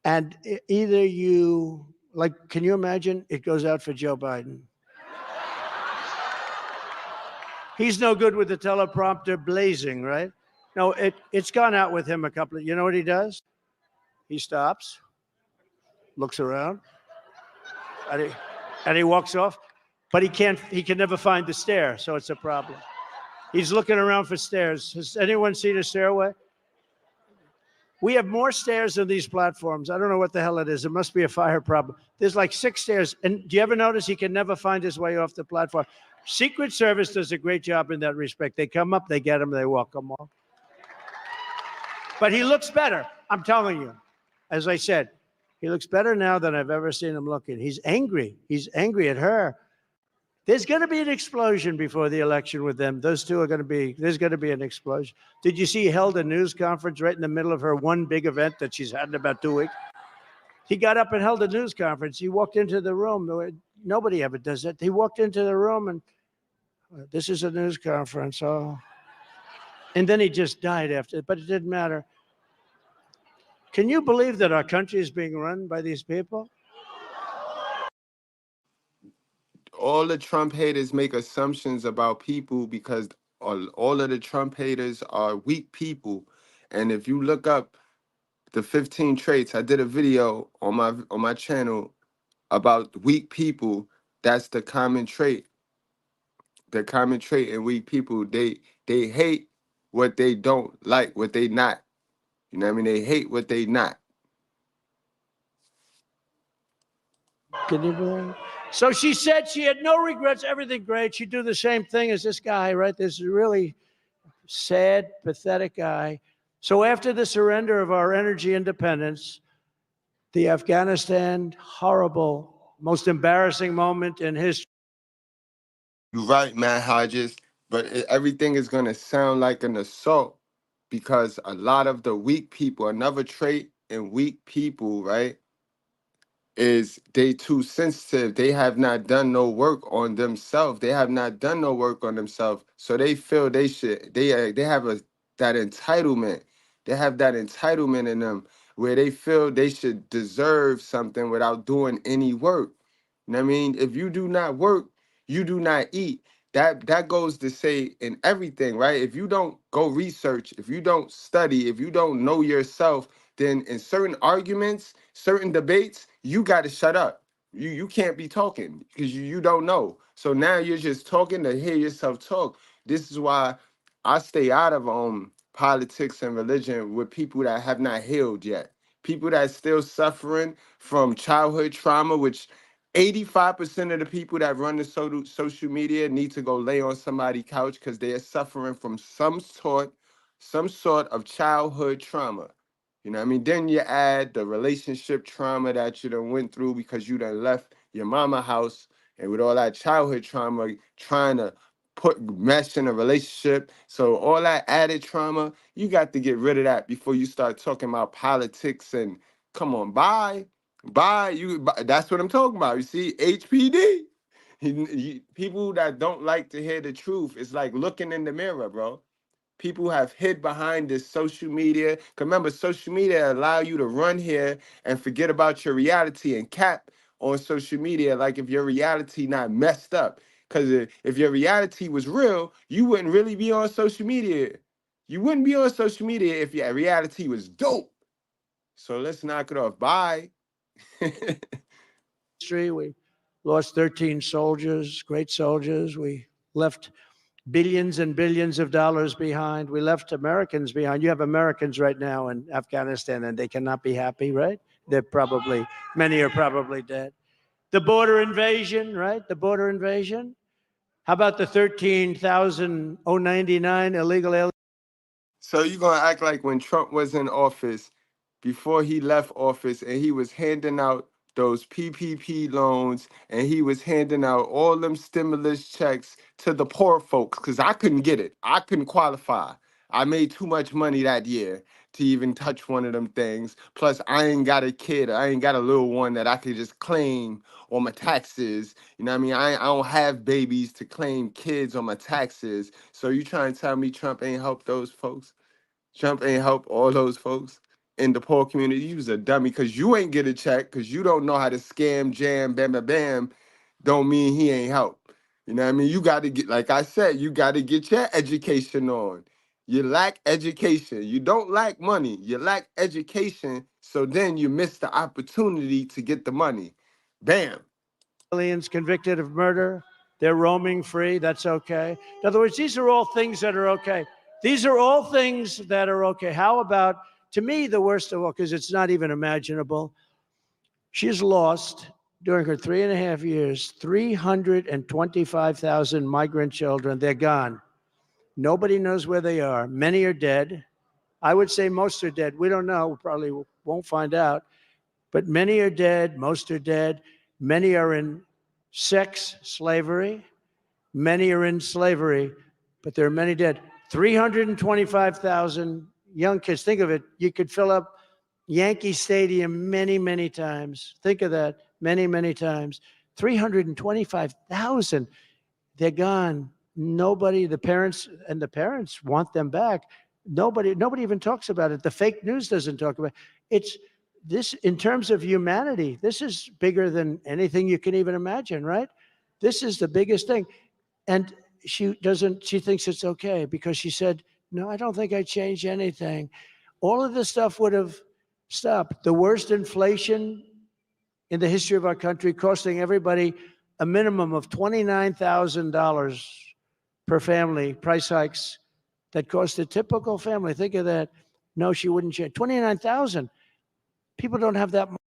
And either you, like, can you imagine it goes out for Joe Biden? He's no good with the teleprompter blazing, right? No, it's gone out with him a couple of, you know what he does? He stops, looks around, and he walks off, but he can never find the stair, so it's a problem. He's looking around for stairs. Has anyone seen a stairway? We have more stairs than these platforms. I don't know what the hell it is. It must be a fire problem. There's like 6 stairs. And do you ever notice he can never find his way off the platform? Secret Service does a great job in that respect. They come up, they get him, they walk him off. But he looks better. I'm telling you. As I said, he looks better now than I've ever seen him looking. He's angry. He's angry at her. There's going to be an explosion before the election with them. Those two are going to be, there's going to be an explosion. Did you see he held a news conference right in the middle of her one big event that she's had in about 2 weeks? He got up and held a news conference. He walked into the room. Nobody ever does that. He walked into the room and this is a news conference. Oh. And then he just died after, but it didn't matter. Can you believe that our country is being run by these people? All the Trump haters make assumptions about people because all of the Trump haters are weak people. And if you look up the 15 traits, I did a video on my channel about weak people. That's the common trait. The common trait in weak people, they hate what they don't like, what they not. You know what I mean? They hate what they not. Can you believe it? So she said she had no regrets, everything great. She'd do the same thing as this guy, right? This really sad, pathetic guy. So after the surrender of our energy independence, the Afghanistan horrible, most embarrassing moment in history. You're right, Matt Hodges, but everything is going to sound like an assault because a lot of the weak people, another trait in weak people, right, is they too sensitive. They have not done no work on themselves. They have not done no work on themselves. So they feel they should. They have that entitlement. They have that entitlement in them where they feel they should deserve something without doing any work. You know what I mean? If you do not work, you do not eat. That goes to say in everything, right? If you don't go research, if you don't study, if you don't know yourself, then in certain arguments, certain debates, you got to shut up. You can't be talking because you don't know. So now you're just talking to hear yourself talk. This is why I stay out of politics and religion with people that have not healed yet. People that still suffering from childhood trauma, which 85% of the people that run the social media need to go lay on somebody's couch because they are suffering from some sort of childhood trauma. You know what I mean? Then you add the relationship trauma that you done went through because you done left your mama house, and with all that childhood trauma, trying to put mesh in a relationship. So all that added trauma, you got to get rid of that before you start talking about politics and come on, bye. That's what I'm talking about. You see, HPD. People that don't like to hear the truth, it's like looking in the mirror, bro. People have hid behind this social media. 'Cause remember, social media allow you to run here and forget about your reality and cap on social media like if your reality not messed up. Because if your reality was real, you wouldn't really be on social media. You wouldn't be on social media if your reality was dope. So let's knock it off. Bye. We lost 13 soldiers, great soldiers. We left billions and billions of dollars behind. We left Americans behind. You have Americans right now in Afghanistan, and they cannot be happy, right? Many are probably dead. The border invasion, right? The border invasion. How about the 13,099 illegal aliens? So you're gonna act like when Trump was in office, before he left office, and he was handing out those PPP loans, and he was handing out all them stimulus checks to the poor folks, because I couldn't get it. I couldn't qualify. I made too much money that year to even touch one of them things. Plus, I ain't got a kid. I ain't got a little one that I could just claim on my taxes. You know what I mean? I don't have babies to claim kids on my taxes. So you trying to tell me Trump ain't helped those folks? Trump ain't help all those folks in the poor community. You was a dummy because you ain't get a check because you don't know how to scam, jam, bam, bam, bam. Don't mean he ain't help. You know what I mean? You got to get, like I said, you got to get your education on. You lack education. You don't lack money. You lack education. So then you miss the opportunity to get the money. Bam. Aliens convicted of murder. They're roaming free. That's okay. In other words, these are all things that are okay. These are all things that are okay. How about, to me, the worst of all, because it's not even imaginable, she's lost during her 3.5 years 325,000 migrant children. They're gone. Nobody knows where they are. Many are dead. I would say most are dead. We don't know. We probably won't find out. But many are dead. Most are dead. Many are in sex slavery. Many are in slavery, but there are many dead. 325,000 young kids. Think of it. You could fill up Yankee Stadium many, many times. Think of that. Many, many times. 325,000. They're gone. Nobody, the parents want them back. Nobody even talks about it. The fake news doesn't talk about it. It's this, in terms of humanity, this is bigger than anything you can even imagine, right? This is the biggest thing. And she thinks it's okay because she said, no, I don't think I changed anything. All of this stuff would have stopped. The worst inflation in the history of our country, costing everybody a minimum of $29,000 per family, price hikes that cost a typical family. Think of that. No, she wouldn't change. 29,000. People don't have that much.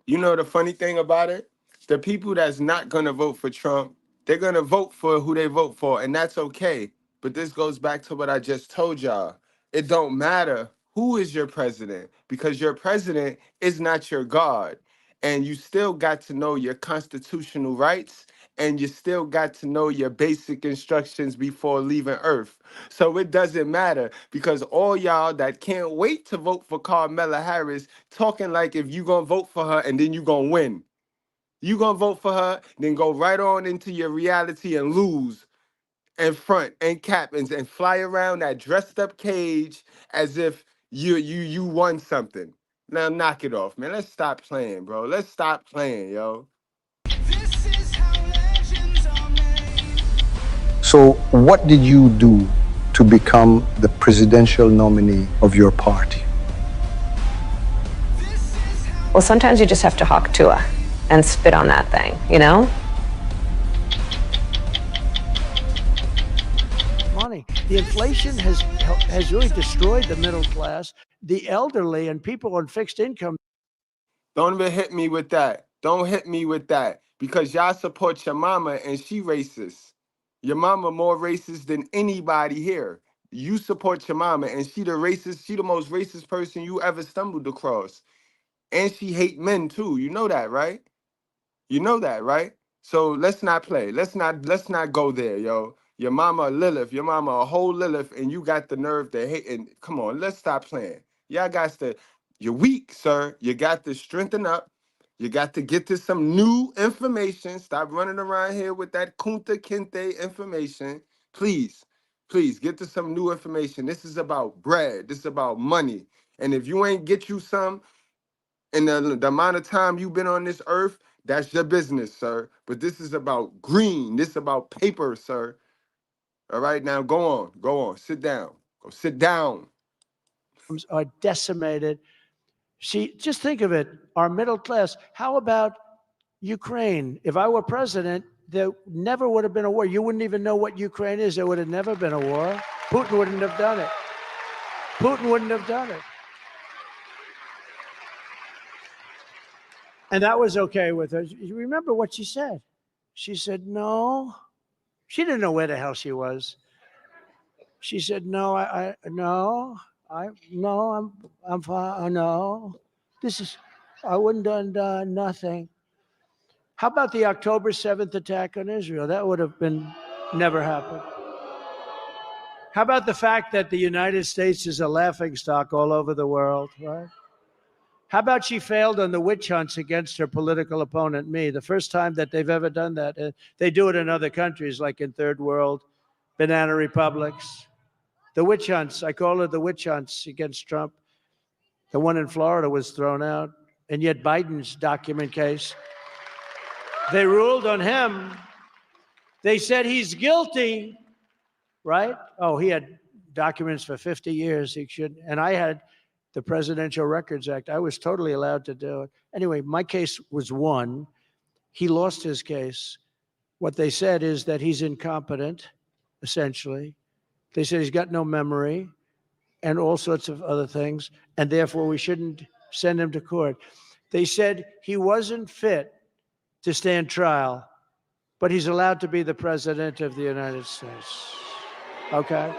You know the funny thing about it? The people that's not going to vote for Trump, they're going to vote for who they vote for, and that's okay. But this goes back to what I just told y'all. It don't matter who is your president because your president is not your God. And you still got to know your constitutional rights and you still got to know your basic instructions before leaving Earth. So it doesn't matter because all y'all that can't wait to vote for Kamala Harris talking like if you gonna vote for her and then you gonna win. You gonna vote for her, then go right on into your reality and lose and front and cap and fly around that dressed up cage as if you won something. Now knock it off, man. Let's stop playing, bro. Let's stop playing, yo. So, what did you do to become the presidential nominee of your party? Well, sometimes you just have to hawk Tua and spit on that thing, you know? Money. The inflation has really destroyed the middle class, the elderly, and people on fixed income. Don't even hit me with that. Don't hit me with that. Because y'all support your mama and she racist. Your mama more racist than anybody here. You support your mama and she the most racist person you ever stumbled across. And she hate men too. You know that, right? You know that, right? So let's not play. Let's not go there, yo. Your mama a Lilith, your mama a whole Lilith, and you got the nerve to hate. And come on, let's stop playing. Y'all got to, you're weak, sir. You got to strengthen up. You got to get to some new information. Stop running around here with that Kunta Kinte information. Please, please get to some new information. This is about bread. This is about money. And if you ain't get you some, in the amount of time you've been on this earth, that's your business, sir. But this is about green. This is about paper, sir. All right, now go on, sit down. Go sit down. Are decimated. Just think of it, our middle class. How about Ukraine? If I were president, there never would have been a war. You wouldn't even know what Ukraine is. There would have never been a war. Putin wouldn't have done it. Putin wouldn't have done it. And that was okay with her. You remember what she said? She said, no. She didn't know where the hell she was. She said, no, I'm fine. No, I wouldn't have done nothing. How about the October 7th attack on Israel? That would have never happened. How about the fact that the United States is a laughingstock all over the world, right? How about she failed on the witch hunts against her political opponent, me? The first time that they've ever done that. They do it in other countries, like in third world, banana republics. The witch hunts, I call it the witch hunts against Trump. The one in Florida was thrown out. And yet Biden's document case, they ruled on him. They said he's guilty, right? Oh, he had documents for 50 years. He should, and I had the Presidential Records Act. I was totally allowed to do it. Anyway, my case was won. He lost his case. What they said is that he's incompetent, essentially. They said he's got no memory and all sorts of other things, and therefore we shouldn't send him to court. They said he wasn't fit to stand trial, but he's allowed to be the president of the United States. Okay?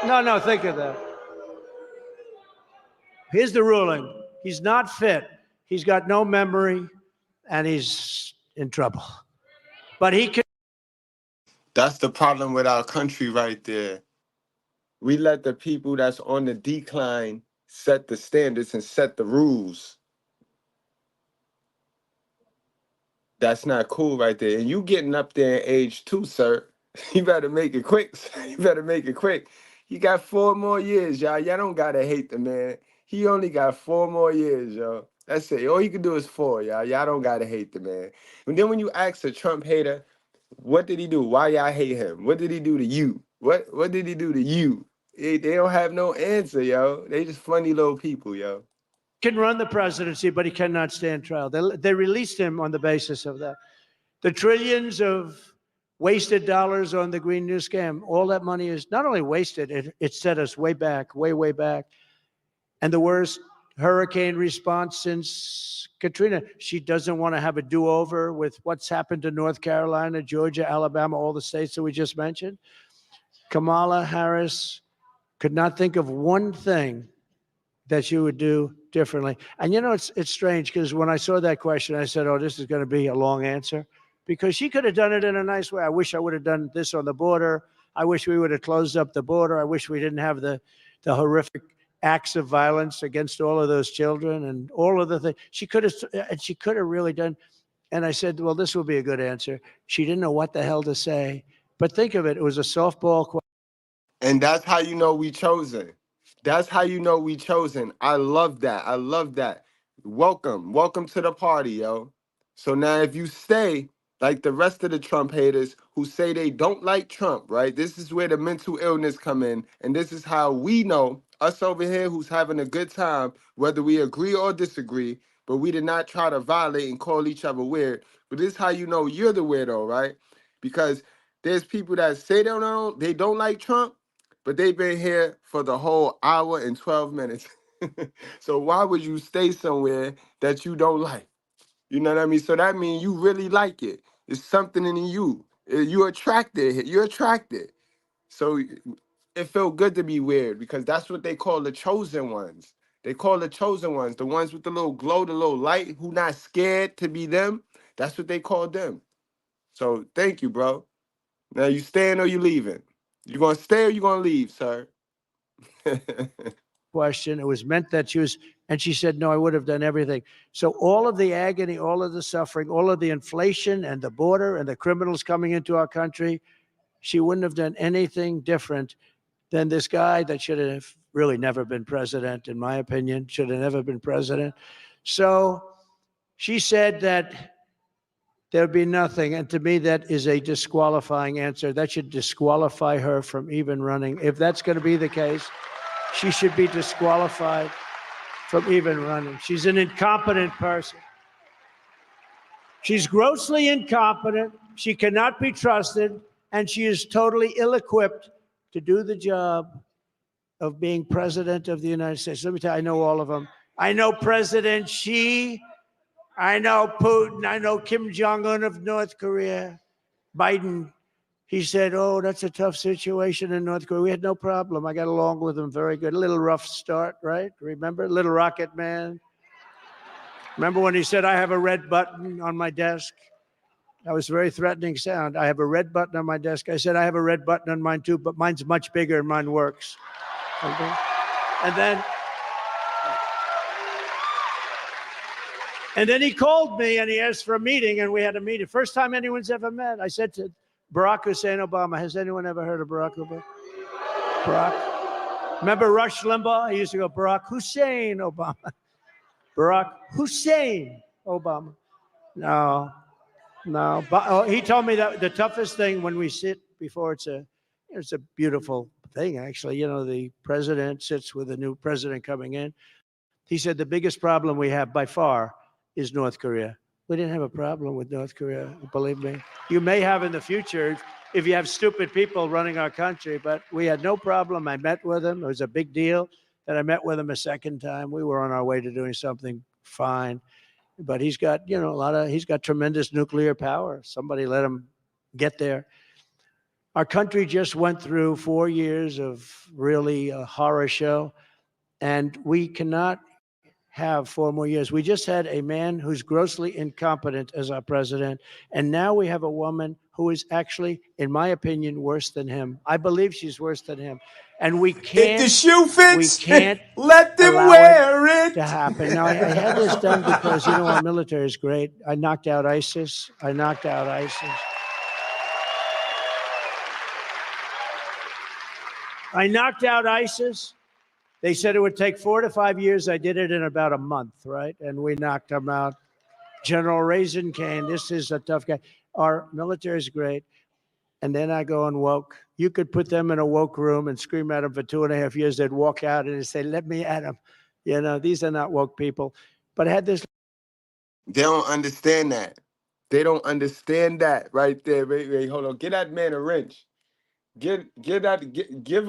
No, think of that. Here's the ruling. He's not fit. He's got no memory, and he's in trouble. But he can. That's the problem with our country right there. We let the people that's on the decline set the standards and set the rules. That's not cool right there. And you getting up there in age too, sir. You better make it quick. You better make it quick. You got 4 more years, y'all. Y'all don't gotta hate the man. He only got 4 more years, y'all. That's it. All you can do is 4, y'all. Y'all don't gotta hate the man. And then when you ask a Trump hater, what did he do? Why y'all hate him? What did he do to you? What did he do to you? They don't have no answer, yo. They just funny little people, yo. Can run the presidency, but he cannot stand trial. They released him on the basis of that. The trillions of wasted dollars on the Green New scam, all that money is not only wasted, it set us way back, way back. And the worst hurricane response since Katrina. She doesn't want to have a do-over with what's happened to North Carolina, Georgia, Alabama, all the states that we just mentioned. Kamala Harris could not think of one thing that she would do differently. And you know, it's strange because when I saw that question, I said, oh, this is going to be a long answer. because she could have done it in a nice way. I wish I would have done this on the border. I wish we would have closed up the border. I wish we didn't have the horrific acts of violence against all of those children and all of the things. She could have really done. And I said, well, this will be a good answer. She didn't know what the hell to say. But think of it. It was a softball question. And that's how you know we chosen. That's how you know we chosen. I love that. I love that. Welcome. Welcome to the party, yo. So now if you stay like the rest of the Trump haters who say they don't like Trump, right? This is where the mental illness come in. And this is how we know, us over here who's having a good time, whether we agree or disagree, but we did not try to violate and call each other weird. But this is how you know you're the weirdo, right? Because there's people that say they don't like Trump, but they've been here for the whole hour and 12 minutes. So why would you stay somewhere that you don't like? You know what I mean? So that means you really like it. It's something in you. You're attracted. You're attracted. So it felt good to be weird because that's what they call the chosen ones. They call the chosen ones, the ones with the little glow, the little light, who not scared to be them. That's what they call them. So thank you, bro. Now you staying or you leaving? You gonna stay or you gonna leave, sir? Question. It was meant that and she said, no, I would have done everything. So all of the agony, all of the suffering, all of the inflation and the border and the criminals coming into our country, she wouldn't have done anything different than this guy that should have really never been president, in my opinion, should have never been president. So she said that there'd be nothing. And to me, that is a disqualifying answer. That should disqualify her from even running. If that's going to be the case, she should be disqualified from even running. She's an incompetent person. She's grossly incompetent. She cannot be trusted, and she is totally ill-equipped to do the job of being president of the United States. Let me tell you, I know all of them. I know President Xi. I know Putin. I know Kim Jong-un of North Korea. Biden. He said, oh, that's a tough situation in North Korea. We had no problem. I got along with him very good. A little rough start, right? Remember? Little Rocket Man. Remember when he said, I have a red button on my desk? That was very threatening sound. I have a red button on my desk. I said, I have a red button on mine too, but mine's much bigger and mine works. Okay? And then he called me and he asked for a meeting, and we had a meeting. First time anyone's ever met. I said to Barack Hussein Obama, has anyone ever heard of Barack Obama? Barack. Remember Rush Limbaugh? He used to go, Barack Hussein Obama. Barack Hussein Obama. No. But he told me that the toughest thing when we sit before it's a beautiful thing, actually. You know, the president sits with a new president coming in. He said the biggest problem we have by far is North Korea. We didn't have a problem with North Korea, believe me. You may have in the future if you have stupid people running our country, but we had no problem. I met with him. It was a big deal that I met with him a second time. We were on our way to doing something fine. But he's got, he's got tremendous nuclear power. Somebody let him get there. Our country just went through 4 years of really a horror show, and we cannot have 4 more years. We just had a man who's grossly incompetent as our president, and now we have a woman who is actually, in my opinion, worse than him. I believe she's worse than him, and we can't. If the shoe fits, we can't let them wear it to happen. Now I had this done because our military is great. I knocked out ISIS. I knocked out ISIS. They said it would take 4 to 5 years. I did it in about a month, right? And we knocked them out. General Raisin Cane, this is a tough guy. Our military is great. And then I go on woke. You could put them in a woke room and scream at them for 2.5 years. They'd walk out and say, let me at them. These are not woke people. But I had this. They don't understand that. They don't understand that right there. Wait, hold on. Get that man a wrench. Give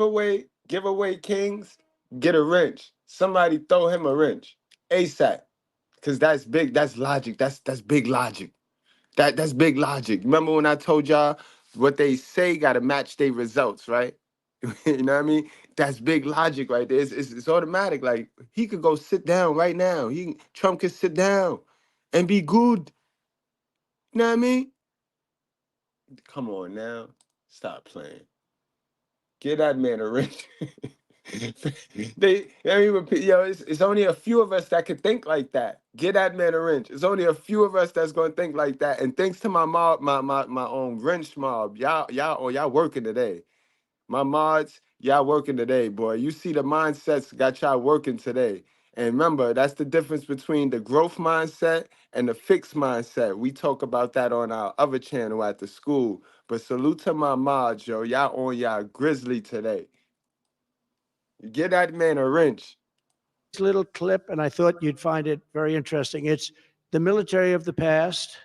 away kings. Get a wrench. Somebody throw him a wrench ASAP, because that's big. That's logic. That's big logic. That's big logic. Remember when I told y'all what they say got to match their results, right? You know what I mean? That's big logic right there. It's automatic. Like, he could go sit down right now. Trump could sit down and be good. You know what I mean? Come on now. Stop playing. Give that man a wrench. It's only a few of us that can think like that. Give that man a wrench. It's only a few of us that's gonna think like that. And thanks to my mob, my own wrench mob, y'all working today. My mods, y'all working today, boy. You see the mindsets got y'all working today. And remember, that's the difference between the growth mindset and the fixed mindset. We talk about that on our other channel at the school. But salute to my mods, yo. Y'all on y'all grizzly today. Get that man a wrench. This little clip, and I thought you'd find it very interesting. It's the military of the past.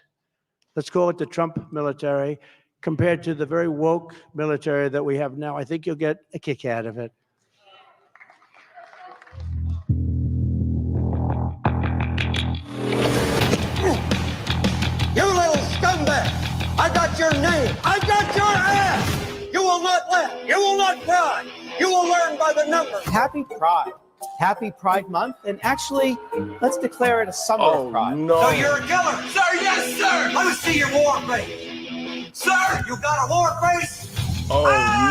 Let's call it the Trump military, compared to the very woke military that we have now. I think you'll get a kick out of it. You little scumbag! I got your name! I got your ass! You will not laugh! You will not cry! You will learn by the numbers! Happy Pride. Happy Pride Month. And actually, let's declare it a summer of pride. No. So you're a killer? Sir, yes, sir! Let me see your war face! Sir, you got a war face? Oh,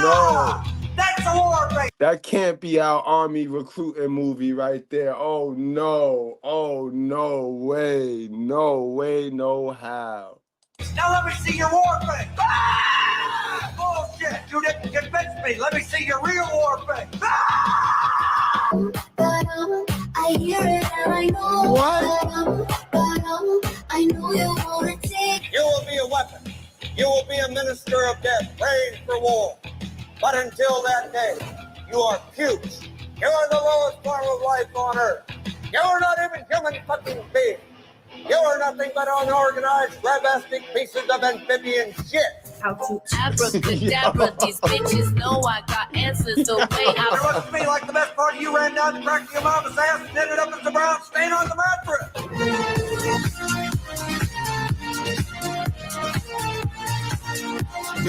no. That's a war face! That can't be our army recruiting movie right there. Oh, no. Oh, no way. No way, no how. Now let me see your war face! Ah! Bullshit! You didn't convince me! Let me see your real war face! Ah! I hear it and I know. What? I know you wanna take. You will be a weapon. You will be a minister of death, praying for war. But until that day, you are puke. You are the lowest form of life on earth. You are not even human fucking beings. You are nothing but unorganized, grabastic pieces of amphibian shit. How to abracadabra, these bitches know I got answers to wait. It looks to me like the best part of you ran down the crack of your mama's ass and ended up as a brown stain on the mattress.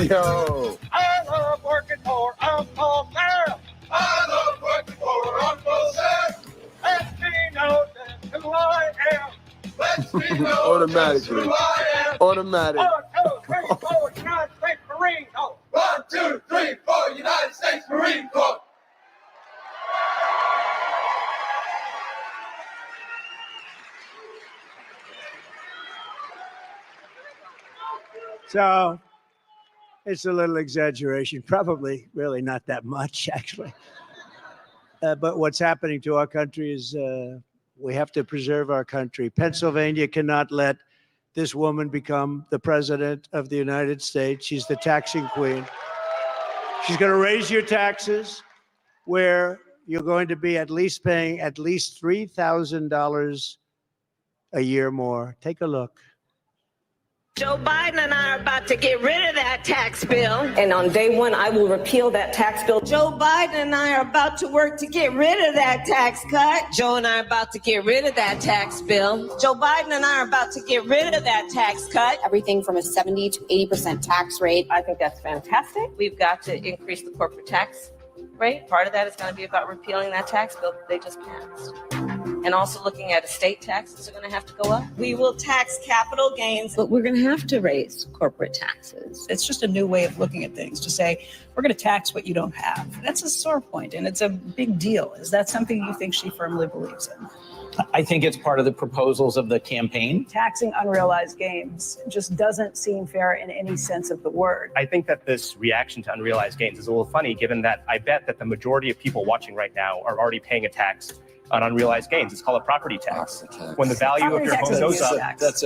Yo. I love working for Uncle Sam. I love working for Uncle Sam. Let me know that's who I am. Let me know Automatically. that's who I am. Automatic. 1, 2, 3, 4, United States Marine Corps. 1, 2, 3, 4, United States Marine Corps. So it's a little exaggeration, probably really not that much, actually. But what's happening to our country is we have to preserve our country. Pennsylvania cannot let this woman become the president of the United States. She's the taxing queen. She's going to raise your taxes, where you're going to be at least paying at least $3,000 a year more. Take a look. Joe Biden and I are about to get rid of that tax bill. And on day one, I will repeal that tax bill. Joe Biden and I are about to work to get rid of that tax cut. Joe and I are about to get rid of that tax bill. Joe Biden and I are about to get rid of that tax cut. Everything from a 70 to 80% tax rate. I think that's fantastic. We've got to increase the corporate tax rate. Part of that is going to be about repealing that tax bill that they just passed. And also looking at estate taxes are going to have to go up. We will tax capital gains. But we're going to have to raise corporate taxes. It's just a new way of looking at things to say, we're going to tax what you don't have. That's a sore point, and it's a big deal. Is that something you think she firmly believes in? I think it's part of the proposals of the campaign. Taxing unrealized gains just doesn't seem fair in any sense of the word. I think that this reaction to unrealized gains is a little funny, given that I bet that the majority of people watching right now are already paying a tax on unrealized gains. It's called a property tax. When the value of your home goes up, It's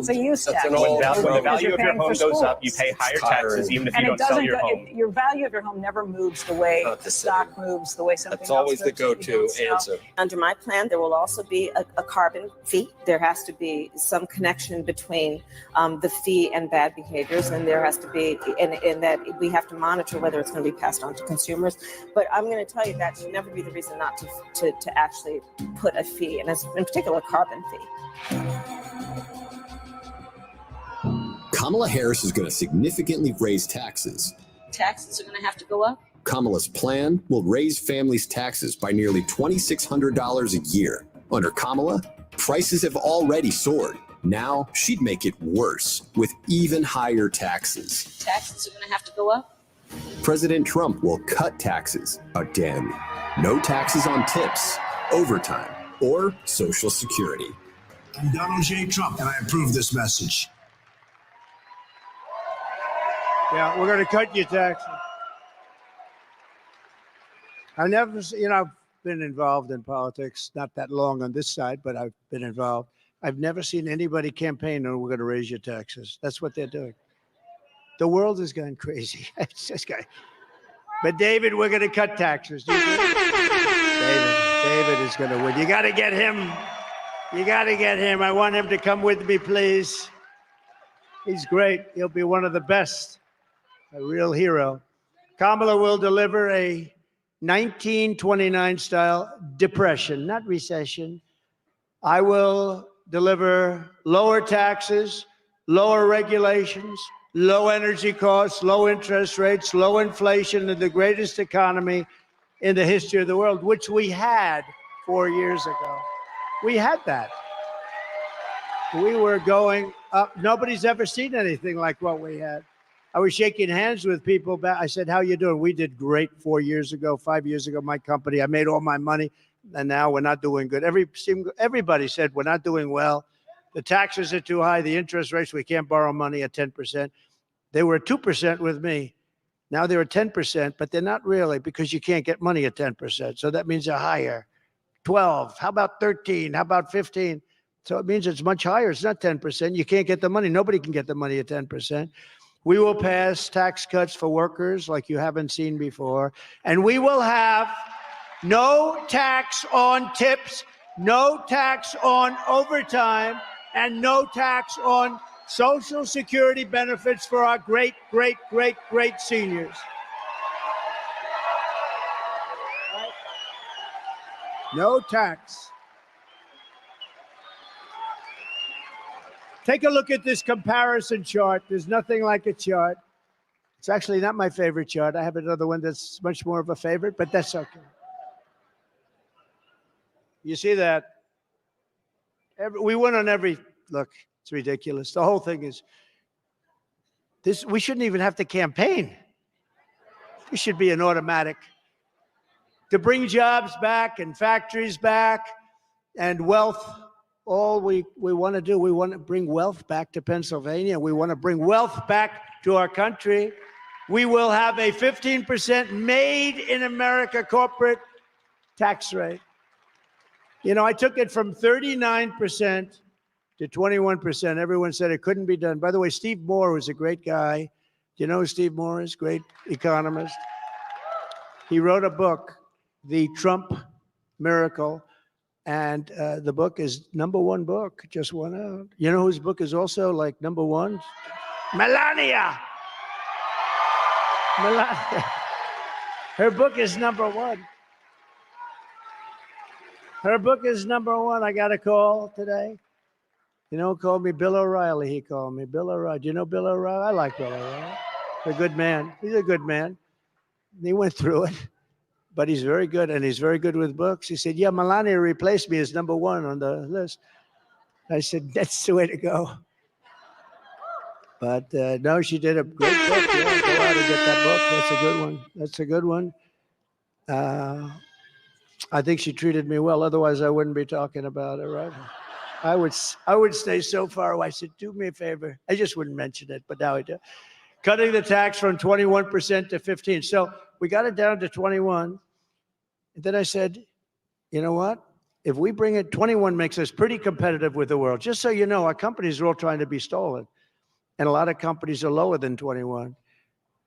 a use tax. When the value of your home goes up, you pay higher taxes, even if you don't sell your home. Your value of your home never moves the way the stock moves, the way something else That's always the moves. go-to answer. Under my plan, there will also be a carbon fee. There has to be some connection between the fee and bad behaviors, and there has to be, in that we have to monitor whether it's going to be passed on to consumers. But I'm going to tell you that should never be the reason not to actually put a fee, and in particular, a carbon fee. Kamala Harris is going to significantly raise taxes. Taxes are going to have to go up. Kamala's plan will raise families' taxes by nearly $2,600 a year. Under Kamala, prices have already soared, Now she'd make it worse with even higher taxes. Taxes are going to have to go up. President Trump will cut taxes again. No taxes on tips, overtime, or Social Security. I'm Donald J. Trump, and I approve this message. Yeah, we're going to cut your taxes. I never, I've been involved in politics, not that long on this side, but I've been involved. I've never seen anybody campaign on we're going to raise your taxes. That's what they're doing. The world has gone crazy. It's just going. But David, we're going to cut taxes. David is going to win. You got to get him. You got to get him. I want him to come with me, please. He's great. He'll be one of the best. A real hero. Kamala will deliver a 1929 style depression, not recession. I will deliver lower taxes, lower regulations, low energy costs, low interest rates, low inflation, and the greatest economy in the history of the world, which we had 4 years ago. We had that. We were going up. Nobody's ever seen anything like what we had. I was shaking hands with people back. I said, how you doing? We did great 4 years ago, 5 years ago, my company. I made all my money, and now we're not doing good. Everybody said we're not doing well. The taxes are too high. The interest rates, we can't borrow money at 10%. They were at 2% with me. Now they're at 10%, but they're not really because you can't get money at 10%. So that means they're higher. 12. How about 13? How about 15? So it means it's much higher. It's not 10%. You can't get the money. Nobody can get the money at 10%. We will pass tax cuts for workers like you haven't seen before. And we will have no tax on tips, no tax on overtime, and no tax on Social Security benefits for our great, great, great, great seniors. No tax. Take a look at this comparison chart. There's nothing like a chart. It's actually not my favorite chart. I have another one that's much more of a favorite, but that's okay. You see that? We went on every, look, it's ridiculous. The whole thing is, this. We shouldn't even have to campaign. This should be an automatic. To bring jobs back and factories back and wealth. All we want to do, we want to bring wealth back to Pennsylvania. We want to bring wealth back to our country. We will have a 15% made in America corporate tax rate. I took it from 39% to 21%. Everyone said it couldn't be done. By the way, Steve Moore was a great guy. Do you know who Steve Moore is? Great economist. He wrote a book, The Trump Miracle. And the book is #1 book, just went out. You know whose book is also like #1? Melania. Her book is #1. Her book is #1. I got a call today. Who called me? Bill O'Reilly. He called me. Bill O'Reilly. Do you know Bill O'Reilly? I like Bill O'Reilly. He's a good man. He's a good man. He went through it. But he's very good, and he's very good with books. He said, yeah, Melania replaced me as #1 on the list. I said, that's the way to go. But no, she did a great book. Yeah, go out and get that book. That's a good one. That's a good one. I think she treated me well. Otherwise, I wouldn't be talking about it, right? I would stay so far away. I said, do me a favor. I just wouldn't mention it, but now I do. Cutting the tax from 21% to 15%. So we got it down to 21. And then I said, you know what? If we bring it, 21 makes us pretty competitive with the world. Just so you know, our companies are all trying to be stolen. And a lot of companies are lower than 21.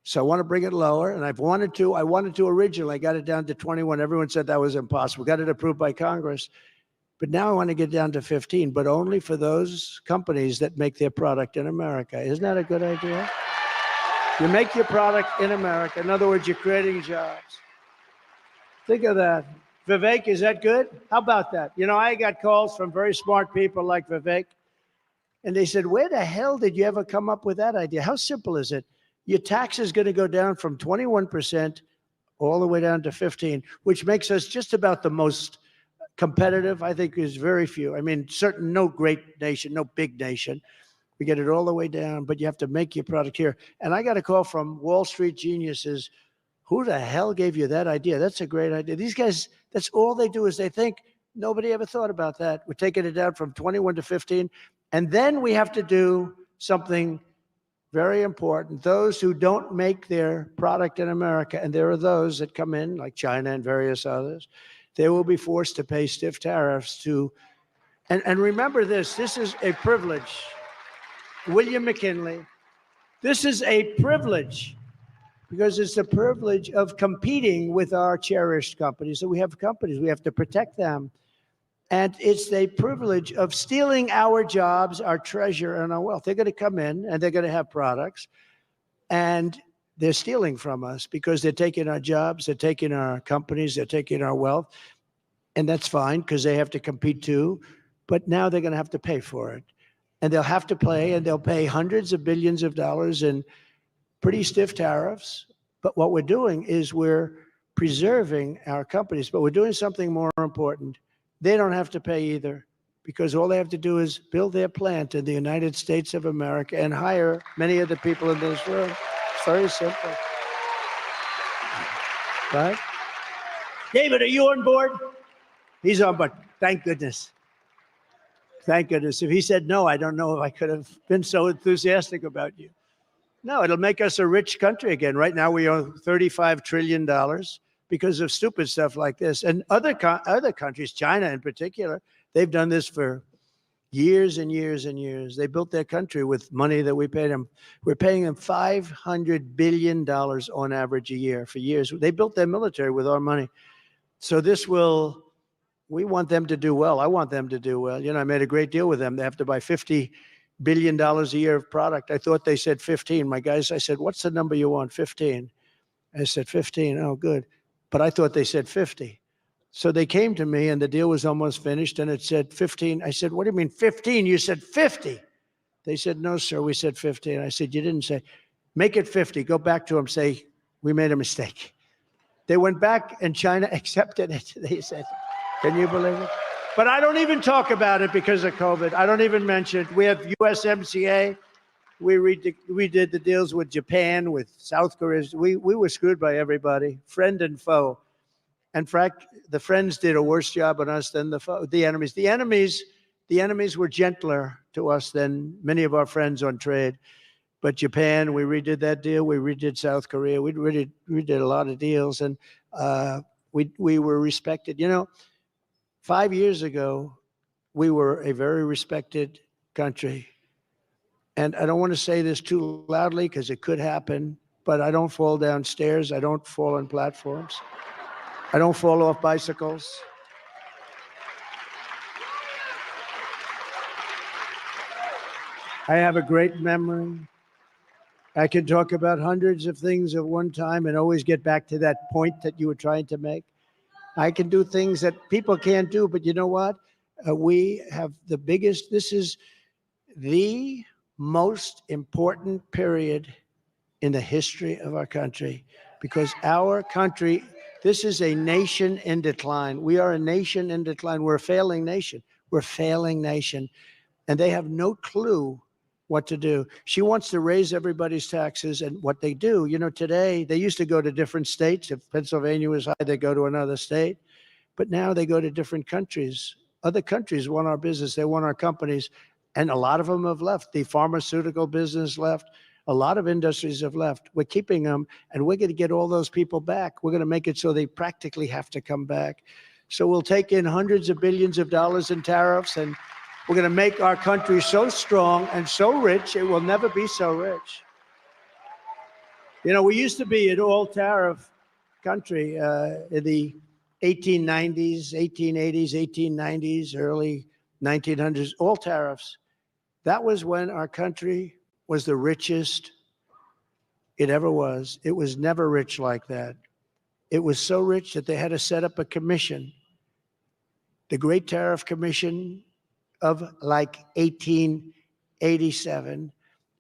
So I want to bring it lower. And I wanted to originally. I got it down to 21. Everyone said that was impossible. Got it approved by Congress. But now I want to get down to 15, but only for those companies that make their product in America. Isn't that a good idea? You make your product in America. In other words, you're creating jobs. Think of that. Vivek, is that good? How about that? I got calls from very smart people like Vivek, and they said, where the hell did you ever come up with that idea? How simple is it? Your tax is going to go down from 21% all the way down to 15%, which makes us just about the most competitive, I think, is very few. I mean, no great nation, no big nation. We get it all the way down, but you have to make your product here. And I got a call from Wall Street geniuses. Who the hell gave you that idea? That's a great idea. These guys, that's all they do is they think. Nobody ever thought about that. We're taking it down from 21 to 15. And then we have to do something very important. Those who don't make their product in America, and there are those that come in, like China and various others, they will be forced to pay stiff tariffs to, and remember this is a privilege. William McKinley, this is a privilege because it's the privilege of competing with our cherished companies. So we have companies, we have to protect them. And it's the privilege of stealing our jobs, our treasure, and our wealth. They're going to come in and they're going to have products, and they're stealing from us because they're taking our jobs, they're taking our companies, they're taking our wealth. And that's fine because they have to compete too. But now they're going to have to pay for it. And they'll have to pay, and they'll pay hundreds of billions of dollars in pretty stiff tariffs. But what we're doing is we're preserving our companies, but we're doing something more important. They don't have to pay either because all they have to do is build their plant in the United States of America and hire many of the people in this room. It's very simple. Right? David, are you on board? He's on board. Thank goodness. Thank goodness. If he said no, I don't know if I could have been so enthusiastic about you. No, it'll make us a rich country again. Right now we owe $35 trillion. Because of stupid stuff like this. And other countries, China in particular, they've done this for years and years and years. They built their country with money that we paid them. We're paying them $500 billion on average a year for years. They built their military with our money. So we want them to do well. I want them to do well. You know, I made a great deal with them. They have to buy $50 billion a year of product. I thought they said 15. My guys, I said, what's the number you want? 15. I said, 15. Oh, good. But I thought they said 50. So they came to me and the deal was almost finished and it said 15. I said, what do you mean 15? You said 50. They said, no, sir, we said 15. I said, you didn't say, make it 50. Go back to them, say, we made a mistake. They went back and China accepted it. They said, can you believe it? But I don't even talk about it because of COVID. I don't even mention it. We have USMCA. We did the deals with Japan, with South Korea. We were screwed by everybody, friend and foe. In fact, the friends did a worse job on us than the enemies. The enemies were gentler to us than many of our friends on trade. But Japan, we redid that deal. We redid South Korea. We redid a lot of deals, and we were respected. You know, 5 years ago, we were a very respected country. And I don't want to say this too loudly because it could happen, but I don't fall downstairs. I don't fall on platforms. I don't fall off bicycles. I have a great memory. I can talk about hundreds of things at one time and always get back to that point that you were trying to make. I can do things that people can't do, but you know what? We have the biggest, this is the most important period in the history of our country because our country, this is a nation in decline. We are a nation in decline. We're a failing nation. We're a failing nation. And they have no clue what to do. She wants to raise everybody's taxes and what they do. You know, today, they used to go to different states. If Pennsylvania was high, they go to another state. But now they go to different countries. Other countries want our business. They want our companies. And a lot of them have left. The pharmaceutical business left. A lot of industries have left. We're keeping them, and we're going to get all those people back. We're going to make it so they practically have to come back. So we'll take in hundreds of billions of dollars in tariffs, and we're going to make our country so strong and so rich, it will never be so rich. You know, we used to be an all-tariff country in the 1890s, 1880s, 1890s, early 1900s, all tariffs. That was when our country was the richest it ever was. It was never rich like that. It was so rich that they had to set up a commission, the Great Tariff Commission of like 1887.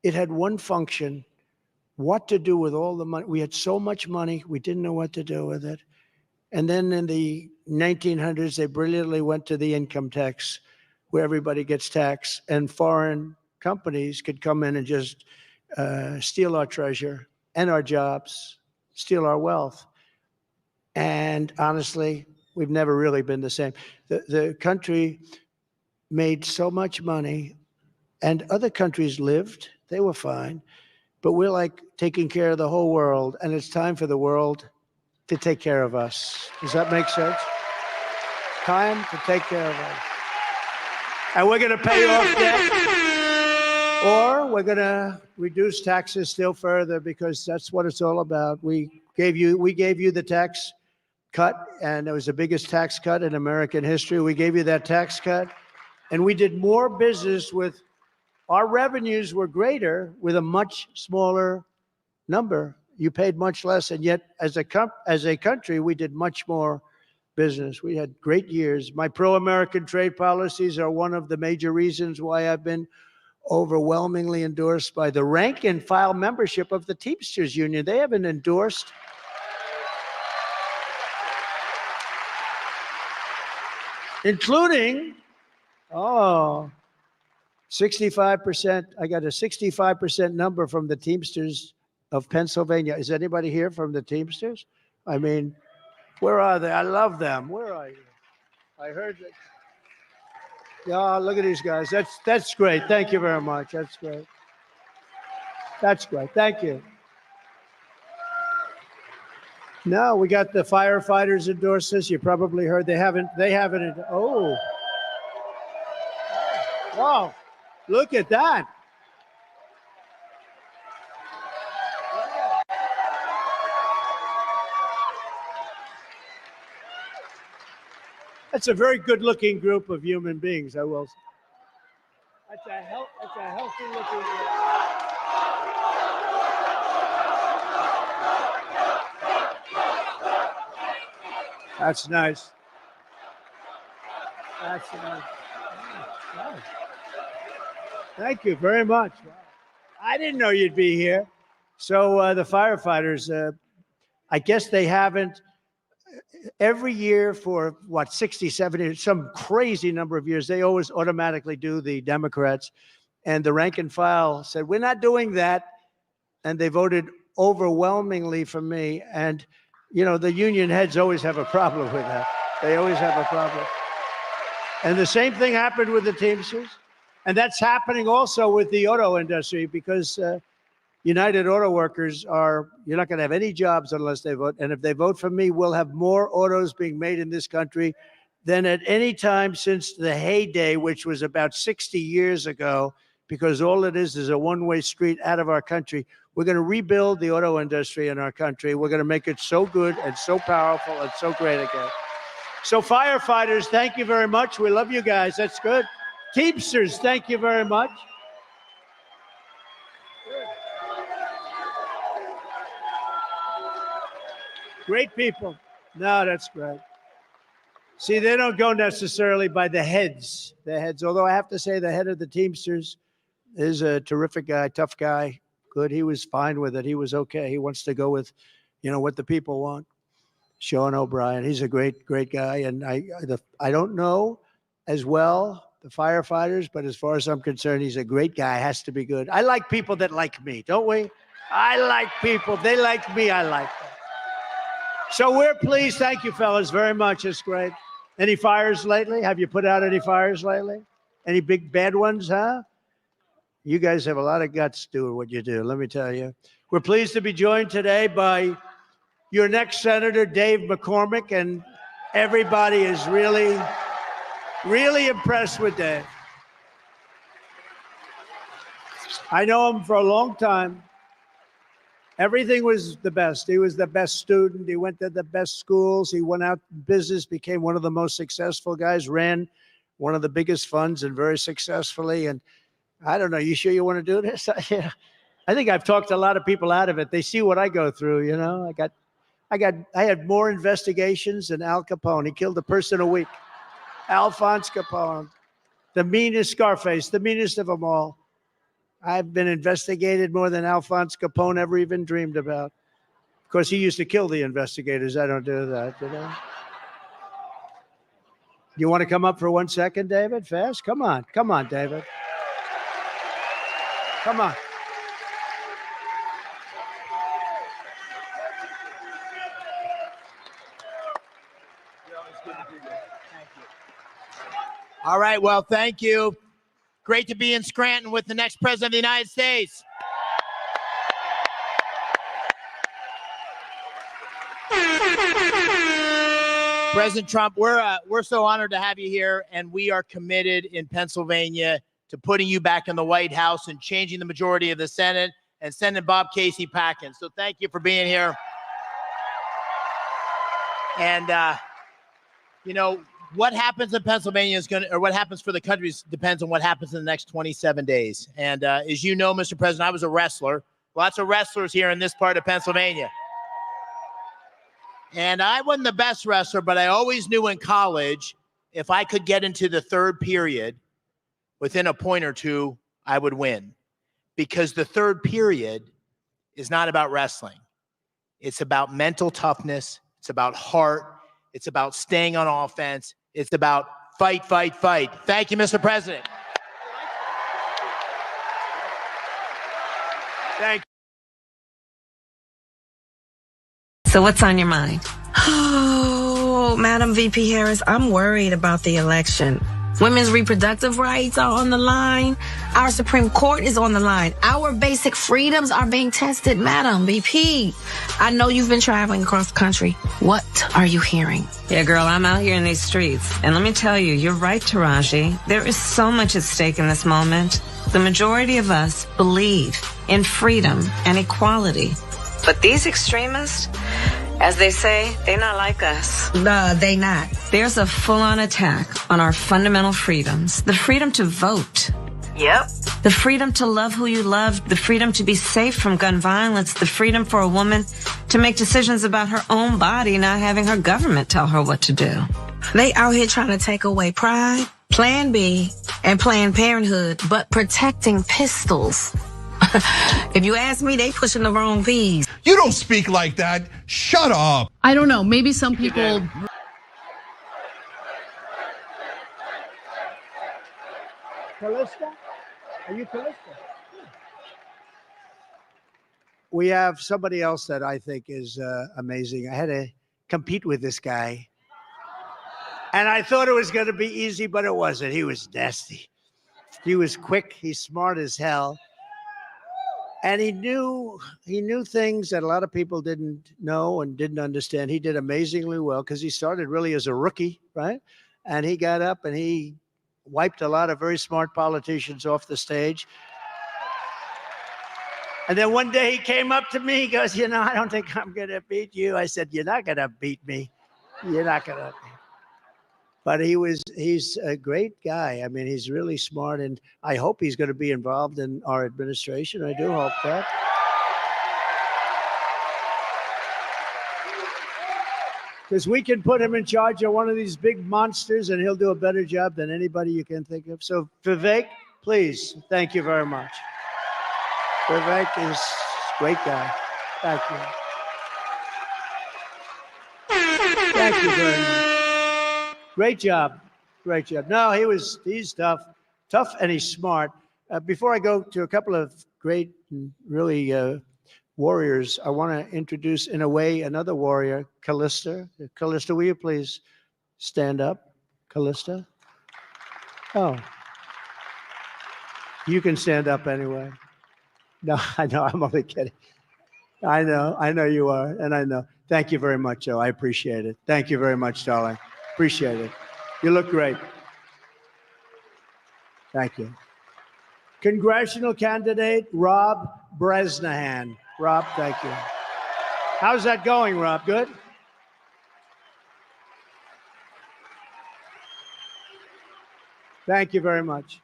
It had one function, what to do with all the money. We had so much money, we didn't know what to do with it. And then in the 1900s, they brilliantly went to the income tax, where everybody gets taxed, and foreign companies could come in and just steal our treasure and our jobs, steal our wealth. And honestly, we've never really been the same. The country made so much money, and other countries lived, they were fine, but we're like taking care of the whole world, and it's time for the world to take care of us. Does that make sense? Time to take care of us. And we're going to pay off debt, or we're going to reduce taxes still further, because that's what it's all about. We gave you the tax cut, and it was the biggest tax cut in American history. We gave you that tax cut, and we did more business with, our revenues were greater with a much smaller number. You paid much less, and yet as a country, we did much more business. We had great years. My pro-American trade policies are one of the major reasons why I've been overwhelmingly endorsed by the rank and file membership of the Teamsters Union. They haven't endorsed including, 65%. I got a 65% number from the Teamsters of Pennsylvania. Is anybody here from the Teamsters? I mean, where are they? I love them. Where are you? I heard that. Yeah, look at these guys. That's great. Thank you very much. That's great. That's great. Thank you. No, we got the firefighters endorse this. You probably heard they haven't. Oh. Wow. Look at that. That's a very good-looking group of human beings, I will say. That's a healthy-looking group. That's nice. That's nice. Nice. Thank you very much. I didn't know you'd be here. So the firefighters, I guess they haven't, every year for, 60, 70, some crazy number of years, they always automatically do the Democrats. And the rank and file said, we're not doing that. And they voted overwhelmingly for me. And, you know, the union heads always have a problem with that. They always have a problem. And the same thing happened with the Teamsters. And that's happening also with the auto industry, because United Auto Workers you're not going to have any jobs unless they vote. And if they vote for me, we'll have more autos being made in this country than at any time since the heyday, which was about 60 years ago, because all it is a one-way street out of our country. We're going to rebuild the auto industry in our country. We're going to make it so good and so powerful and so great again. So firefighters, thank you very much. We love you guys. That's good. Teamsters, thank you very much. Great people. No, that's great. See, they don't go necessarily by the heads. Although I have to say the head of the Teamsters is a terrific guy, tough guy, good. He was fine with it. He was okay. He wants to go with, what the people want. Sean O'Brien, he's a great, great guy. And I don't know as well the firefighters, but as far as I'm concerned, he's a great guy. Has to be good. I like people that like me, don't we? I like people. They like me. I like them. So we're pleased. Thank you, fellas, very much. It's great. Any fires lately? Have you put out any fires lately? Any big bad ones, huh? You guys have a lot of guts doing what you do, let me tell you. We're pleased to be joined today by your next Senator, Dave McCormick, and everybody is really, really impressed with Dave. I know him for a long time. Everything was the best. He was the best student. He went to the best schools. He went out in business, became one of the most successful guys, ran one of the biggest funds and very successfully. And I don't know, you sure you want to do this? Yeah. I think I've talked a lot of people out of it. They see what I go through, I had more investigations than Al Capone. He killed a person a week. Alphonse Capone, the meanest Scarface, the meanest of them all. I've been investigated more than Alphonse Capone ever even dreamed about. Of course, he used to kill the investigators. I don't do that, you know. You want to come up for 1 second, David? Fast? Come on, David. Come on. All right, well, thank you. Great to be in Scranton with the next president of the United States. President Trump, we're so honored to have you here, and we are committed in Pennsylvania to putting you back in the White House and changing the majority of the Senate and sending Bob Casey packing. So thank you for being here. And, you know, what happens in Pennsylvania or what happens for the country depends on what happens in the next 27 days. And as you know, Mr. President, I was a wrestler. Lots of wrestlers here in this part of Pennsylvania. And I wasn't the best wrestler, but I always knew in college, if I could get into the third period within a point or two, I would win. Because the third period is not about wrestling. It's about mental toughness. It's about heart. It's about staying on offense. It's about fight, fight, fight. Thank you, Mr. President. Thank you. So what's on your mind? Oh, Madam VP Harris, I'm worried about the election. Women's reproductive rights are on the line. Our Supreme Court is on the line. Our basic freedoms are being tested, Madam VP. I know you've been traveling across the country. What are you hearing? Yeah, girl, I'm out here in these streets. And let me tell you, you're right, Taraji. There is so much at stake in this moment. The majority of us believe in freedom and equality. But these extremists, as they say, they're not like us. They not. There's a full-on attack on our fundamental freedoms. The freedom to vote. Yep. The freedom to love who you love. The freedom to be safe from gun violence. The freedom for a woman to make decisions about her own body, not having her government tell her what to do. They out here trying to take away Pride, Plan B, and Planned Parenthood, but protecting pistols. If you ask me, they pushing the wrong P's. You don't speak like that. Shut up. I don't know. Maybe some people. Callista? Are you Callista? We have somebody else that I think is amazing. I had to compete with this guy. And I thought it was going to be easy, but it wasn't. He was nasty. He was quick. He's smart as hell. And he knew things that a lot of people didn't know and didn't understand. He did amazingly well because he started really as a rookie, right? And he got up and he wiped a lot of very smart politicians off the stage. And then one day he came up to me, he goes, you know, I don't think I'm going to beat you. I said, you're not going to beat me. You're not going to. But he's a great guy. I mean, he's really smart, and I hope he's going to be involved in our administration. I do hope that. Because we can put him in charge of one of these big monsters, and he'll do a better job than anybody you can think of. So, Vivek, please, thank you very much. Vivek is a great guy. Thank you. Thank you very much. Great job. Great job. No, he's tough and he's smart. Before I go to a couple of great, really warriors, I want to introduce, in a way, another warrior, Callista. Callista, will you please stand up? Callista? Oh. You can stand up anyway. No, I know, I'm only kidding. I know you are, and I know. Thank you very much, Joe. I appreciate it. Thank you very much, darling. Appreciate it. You look great. Thank you. Congressional candidate, Rob Bresnahan. Rob, thank you. How's that going, Rob? Good? Thank you very much.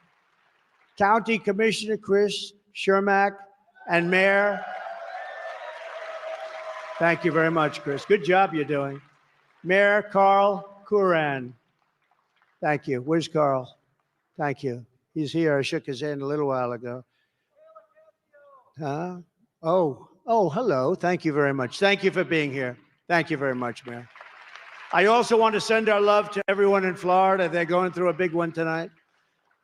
County Commissioner Chris Shermack and Mayor. Thank you very much, Chris. Good job you're doing. Mayor Carl Curran. Thank you. Where's Carl? Thank you. He's here. I shook his hand a little while ago. Huh? Oh, Oh, hello. Thank you very much. Thank you for being here. Thank you very much, Mayor. I also want to send our love to everyone in Florida. They're going through a big one tonight.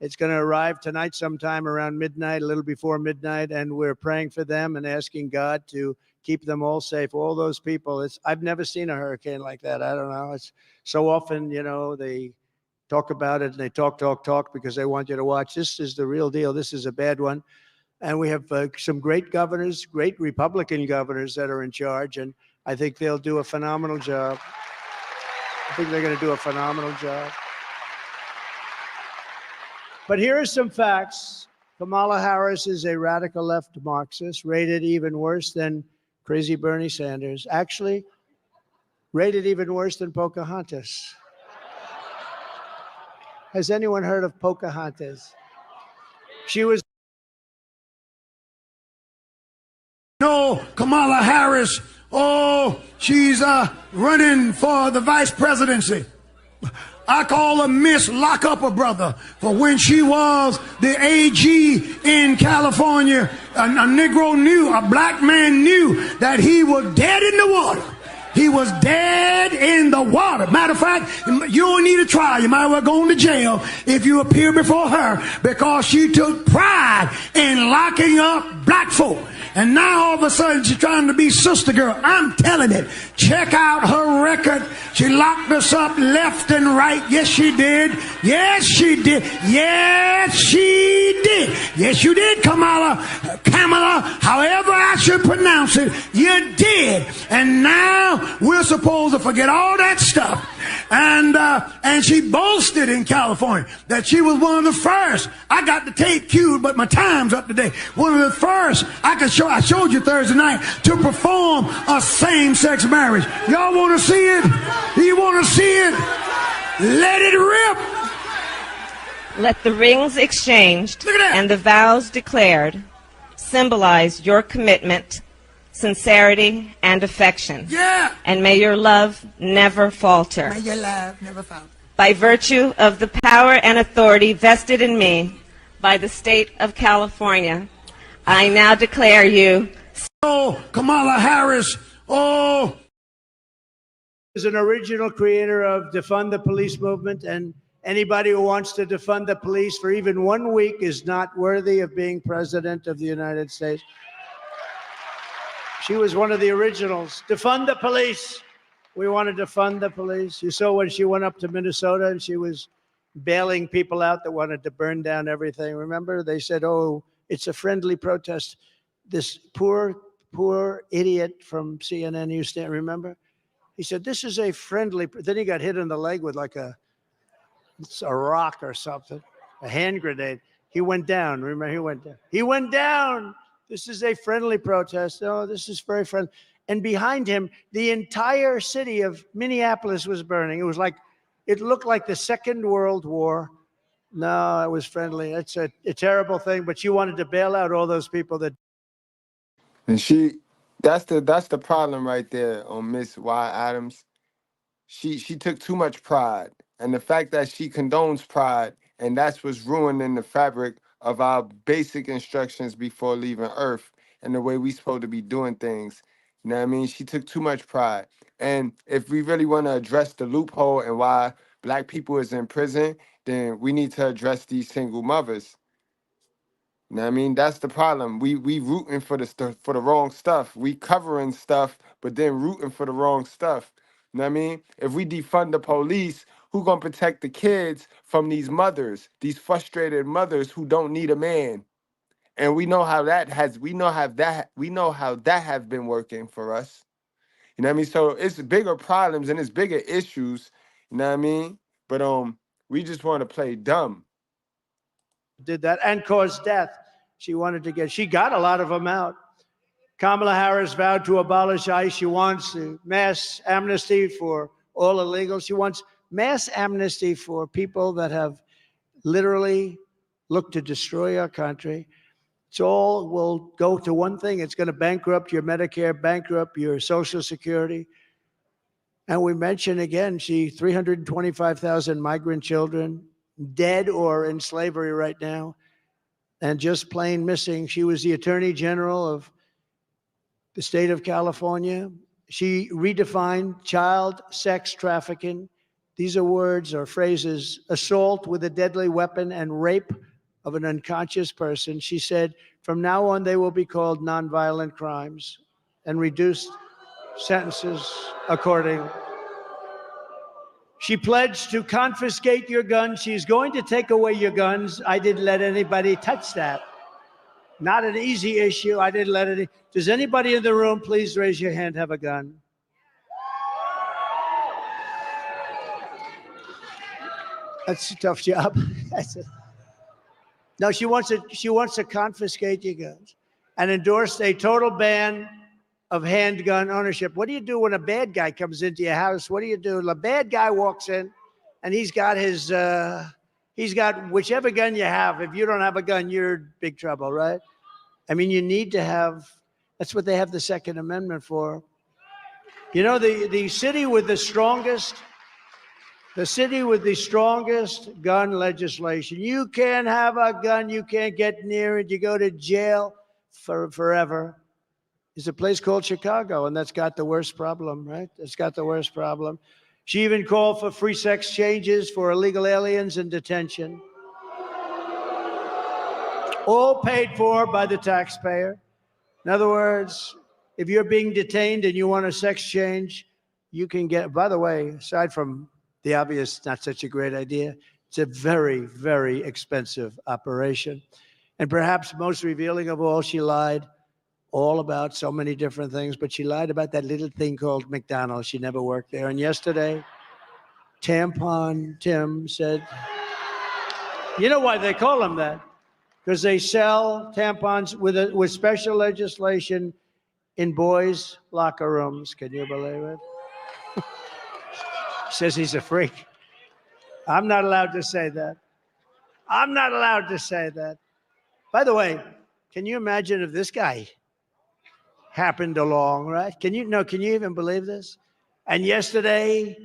It's going to arrive tonight sometime around midnight, a little before midnight, and we're praying for them and asking God to keep them all safe. All those people. I've never seen a hurricane like that. I don't know. It's so often, they talk about it and they talk because they want you to watch. This is the real deal. This is a bad one. And we have some great governors, great Republican governors that are in charge, and I think they'll do a phenomenal job. I think they're going to do a phenomenal job. But here are some facts. Kamala Harris is a radical left Marxist, rated even worse than crazy Bernie Sanders. Actually, rated even worse than Pocahontas. Has anyone heard of Pocahontas? She was... No, Kamala Harris, she's running for the vice presidency. I call her Miss Lock Up a Brother, for when she was the AG in California, a Negro knew, a black man knew that he was dead in the water. He was dead in the water. Matter of fact, you don't need a trial. You might well go into jail if you appear before her, because she took pride in locking up black folk. And now all of a sudden she's trying to be sister girl. I'm telling it. Check out her record. She locked us up left and right. Yes, she did. Yes, she did. Yes, she did. Yes, you did, Kamala, however I should pronounce it, you did. And now we're supposed to forget all that stuff. And she boasted in California that she was one of the first. I got the tape queued, but my time's up today. One of the first I showed you Thursday night to perform a same-sex marriage. Y'all want to see it? You want to see it? Let it rip. Let the rings exchanged and the vows declared symbolize your commitment, sincerity, and affection. Yeah. And may your love never falter. May your love never falter. By virtue of the power and authority vested in me by the state of California, I now declare you. Kamala Harris, is an original creator of Defund the Police movement, and anybody who wants to defund the police for even 1 week is not worthy of being president of the United States. She was one of the originals. Defund the police. We want to defund the police. You saw when she went up to Minnesota and she was bailing people out that wanted to burn down everything. Remember, they said, it's a friendly protest. This poor idiot from CNN used to, remember? He said, this is a friendly, then he got hit in the leg with like a rock or something, a hand grenade. He went down, remember, he went down. He went down. This is a friendly protest. Oh, this is very friendly. And behind him, the entire city of Minneapolis was burning. It looked like the Second World War. No, it was friendly. It's a terrible thing, but she wanted to bail out all those people that. And that's the problem right there on Miss Y. Adams. She took too much pride. And the fact that she condones pride, and that's what's ruining the fabric of our basic instructions before leaving Earth and the way we supposed to be doing things. You know what I mean? She took too much pride. And if we really want to address the loophole and why black people is in prison, then we need to address these single mothers. You know what I mean? That's the problem. We rooting for the wrong stuff. We covering stuff, but then rooting for the wrong stuff. You know what I mean? If we defund the police, who gonna protect the kids from these mothers, these frustrated mothers who don't need a man? And we know how that have been working for us. You know what I mean? So it's bigger problems and it's bigger issues. You know what I mean? But we just want to play dumb. Did that and caused death. She got a lot of them out. Kamala Harris vowed to abolish ICE. She wants mass amnesty for all illegals. She wants mass amnesty for people that have literally looked to destroy our country. It's all will go to one thing. It's going to bankrupt your Medicare, bankrupt your Social Security. And we mentioned again, 325,000 migrant children dead or in slavery right now and just plain missing. She was the Attorney General of the state of California. She redefined child sex trafficking. These are words or phrases: assault with a deadly weapon and rape of an unconscious person. She said, from now on, they will be called nonviolent crimes and reduced sentences accordingly. She pledged to confiscate your guns. She's going to take away your guns. I didn't let anybody touch that. Not an easy issue. I didn't let it. Does anybody in the room, please raise your hand, have a gun? That's a tough job. No, she wants to confiscate your guns and endorse a total ban of handgun ownership. What do you do when a bad guy comes into your house? What do you do? The bad guy walks in and he's got whichever gun you have. If you don't have a gun, you're in big trouble, right? I mean, you need to have, that's what they have the Second Amendment for. You know, the city with the strongest gun legislation. You can't have a gun, you can't get near it, you go to jail forever. Is a place called Chicago, and that's got the worst problem, right? It's got the worst problem. She even called for free sex changes for illegal aliens in detention. All paid for by the taxpayer. In other words, if you're being detained and you want a sex change, you can get, by the way, aside from the obvious, not such a great idea, it's a very, very expensive operation. And perhaps most revealing of all, she lied all about so many different things, but she lied about that little thing called McDonald's. She never worked there. And yesterday, Tampon Tim said, you know why they call them that? Because they sell tampons with special legislation in boys' locker rooms. Can you believe it? Says he's a freak. I'm not allowed to say that. I'm not allowed to say that. By the way, can you imagine if this guy happened along, right? Can you even believe this? And yesterday,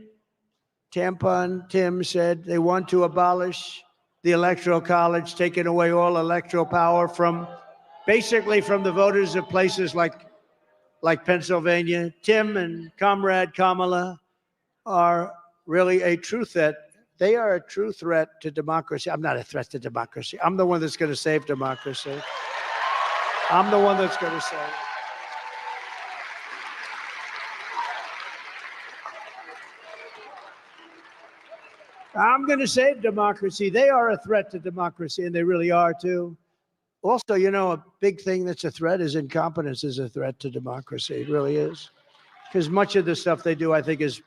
Tampon Tim said they want to abolish the Electoral College, taking away all electoral power basically from the voters of places like Pennsylvania. Tim and Comrade Kamala are really a true threat. They are a true threat to democracy. I'm not a threat to democracy. I'm the one that's going to save democracy. I'm the one that's going to save it. I'm going to save democracy. They are a threat to democracy, and they really are, too. Also, you know, a big thing that's a threat is incompetence is a threat to democracy. It really is. Because much of the stuff they do, I think, is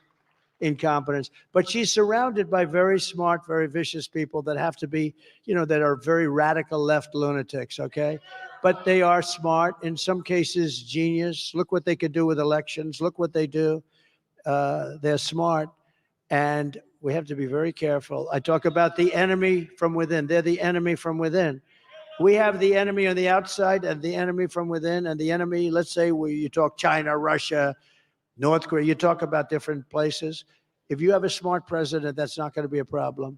incompetence. But she's surrounded by very smart, very vicious people that have to be, you know, that are very radical left lunatics, okay? But they are smart, in some cases, genius. Look what they could do with elections. Look what they do. They're smart. And we have to be very careful. I talk about the enemy from within. They're the enemy from within. We have the enemy on the outside and the enemy from within. And the enemy, let's say you talk China, Russia, North Korea, you talk about different places. If you have a smart president, that's not going to be a problem.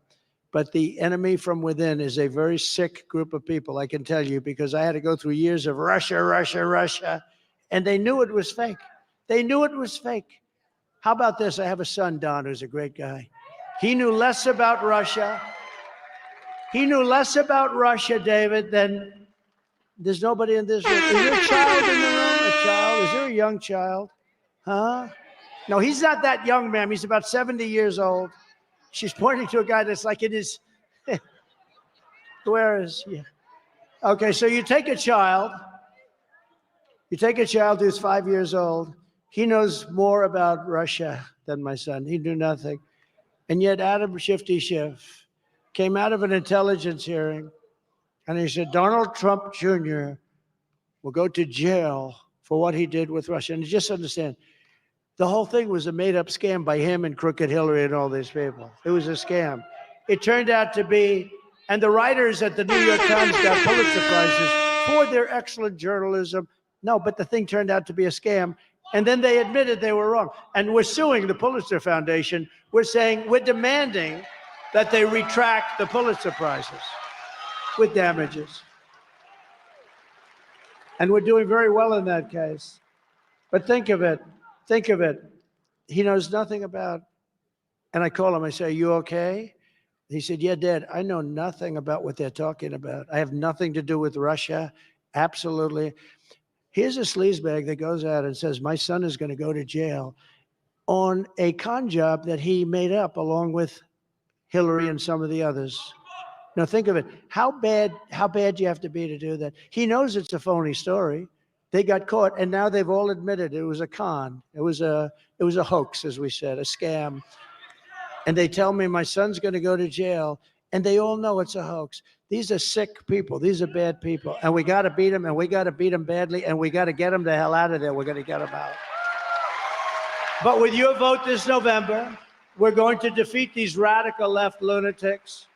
But the enemy from within is a very sick group of people, I can tell you, because I had to go through years of Russia, Russia, Russia, and they knew it was fake. They knew it was fake. How about this? I have a son, Don, who's a great guy. He knew less about Russia. He knew less about Russia, David, than there's nobody in this room. Is there a child in the room? A child? Is there a young child? Huh? No, he's not that young, ma'am. He's about 70 years old. She's pointing to a guy that's like in his, where is, yeah. Okay, so you take a child who's 5 years old. He knows more about Russia than my son. He knew nothing. And yet Adam Shifty Schiff came out of an intelligence hearing and he said, Donald Trump Jr. will go to jail for what he did with Russia. And just understand, the whole thing was a made-up scam by him and Crooked Hillary and all these people. It was a scam. It turned out to be, and the writers at the New York Times got Pulitzer Prizes for their excellent journalism. No, but the thing turned out to be a scam. And then they admitted they were wrong. And we're suing the Pulitzer Foundation. We're demanding that they retract the Pulitzer Prizes with damages. And we're doing very well in that case. But think of it. Think of it. He knows nothing about, and I call him, I say, are you okay? He said, yeah, Dad, I know nothing about what they're talking about. I have nothing to do with Russia. Absolutely. Here's a sleazebag that goes out and says, my son is going to go to jail on a con job that he made up along with Hillary and some of the others. Now think of it. How bad do you have to be to do that? He knows it's a phony story. They got caught, and now they've all admitted it was a con. It was a hoax, as we said, a scam. And they tell me my son's going to go to jail, and they all know it's a hoax. These are sick people. These are bad people, and we got to beat them, and we got to beat them badly, and we got to get them the hell out of there. We're going to get them out. But with your vote this November, we're going to defeat these radical left lunatics,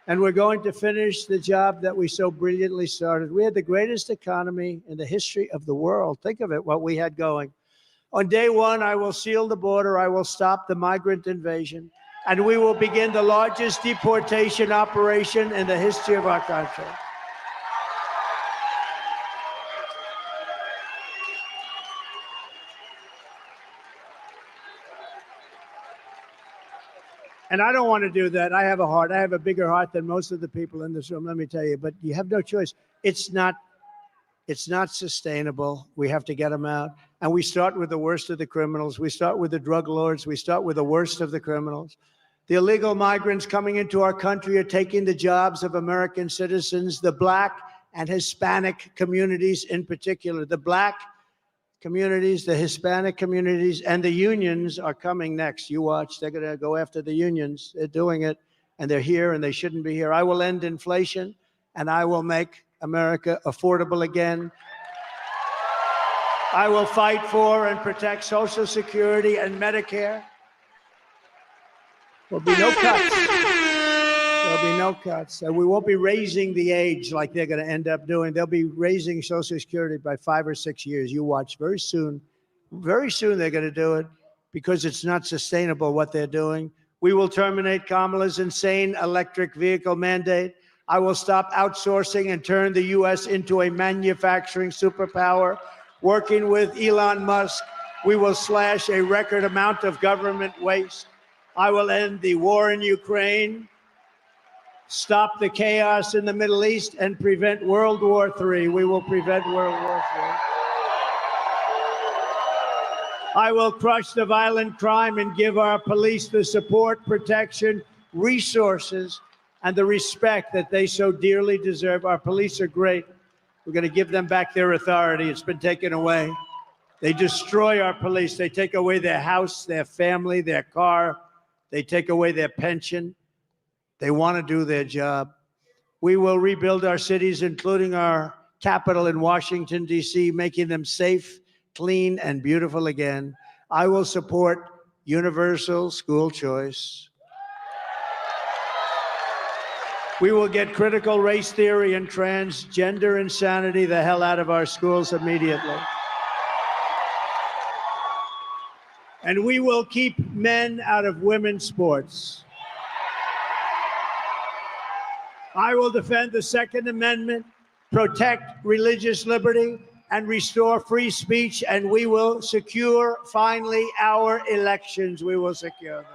and we're going to finish the job that we so brilliantly started. We had the greatest economy in the history of the world. Think of it, what we had going. On day one, I will seal the border. I will stop the migrant invasion, and we will begin the largest deportation operation in the history of our country. And I don't want to do that. I have a heart. I have a bigger heart than most of the people in this room, let me tell you. But you have no choice. It's not sustainable. We have to get them out. And we start with the worst of the criminals. We start with the drug lords. We start with the worst of the criminals. The illegal migrants coming into our country are taking the jobs of American citizens, the Black and Hispanic communities in particular. The Black communities, the Hispanic communities, and the unions are coming next. You watch, they're going to go after the unions. They're doing it, and they're here, and they shouldn't be here. I will end inflation, and I will make America affordable again. I will fight for and protect Social Security and Medicare. There'll be no cuts. There'll be no cuts. And we won't be raising the age like they're going to end up doing. They'll be raising Social Security by 5 or 6 years. You watch very soon. Very soon they're going to do it because it's not sustainable what they're doing. We will terminate Kamala's insane electric vehicle mandate. I will stop outsourcing and turn the U.S. into a manufacturing superpower. Working with Elon Musk, we will slash a record amount of government waste. I will end the war in Ukraine, stop the chaos in the Middle East, and prevent World War III. We will prevent World War III. I will crush the violent crime and give our police the support, protection, resources, and the respect that they so dearly deserve. Our police are great. We're going to give them back their authority. It's been taken away. They destroy our police. They take away their house, their family, their car. They take away their pension. They want to do their job. We will rebuild our cities, including our capital in Washington, D.C., making them safe, clean, and beautiful again. I will support universal school choice. We will get critical race theory and transgender insanity the hell out of our schools immediately. And we will keep men out of women's sports. I will defend the Second Amendment, protect religious liberty, and restore free speech, and we will secure, finally, our elections. We will secure them.